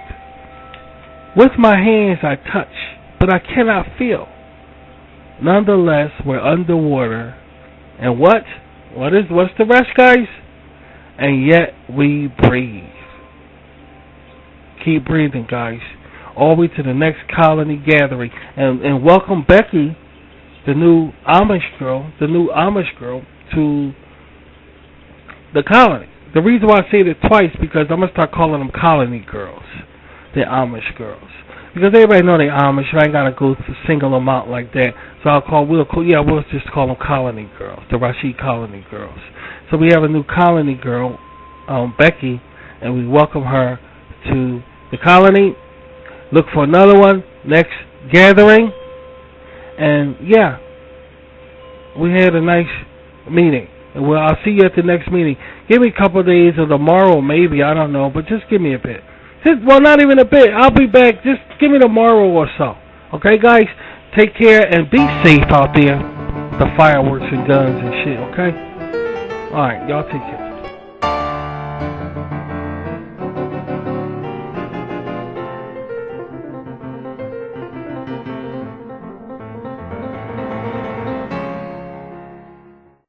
With my hands I touch, but I cannot feel. Nonetheless, we're underwater. And what's the rest, guys? And yet we breathe. Keep breathing, guys. All the way to the next colony gathering. And welcome Becky, the new Amish girl, to the colony. The reason why I say it twice because I'm going to start calling them colony girls. They're Amish girls. Because everybody know they're Amish. I ain't got to go to single them out like that. So we'll just call them colony girls. The Rashid colony girls. So we have a new colony girl, Becky, and we welcome her to the colony. Look for another one next gathering. And yeah, we had a nice meeting. Well, I'll see you at the next meeting. Give me a couple of days or tomorrow, maybe. I don't know, but just give me a bit. Well, not even a bit. I'll be back. Just give me tomorrow or so. Okay, guys? Take care and be safe out there. The fireworks and guns and shit, okay? Alright, y'all take care.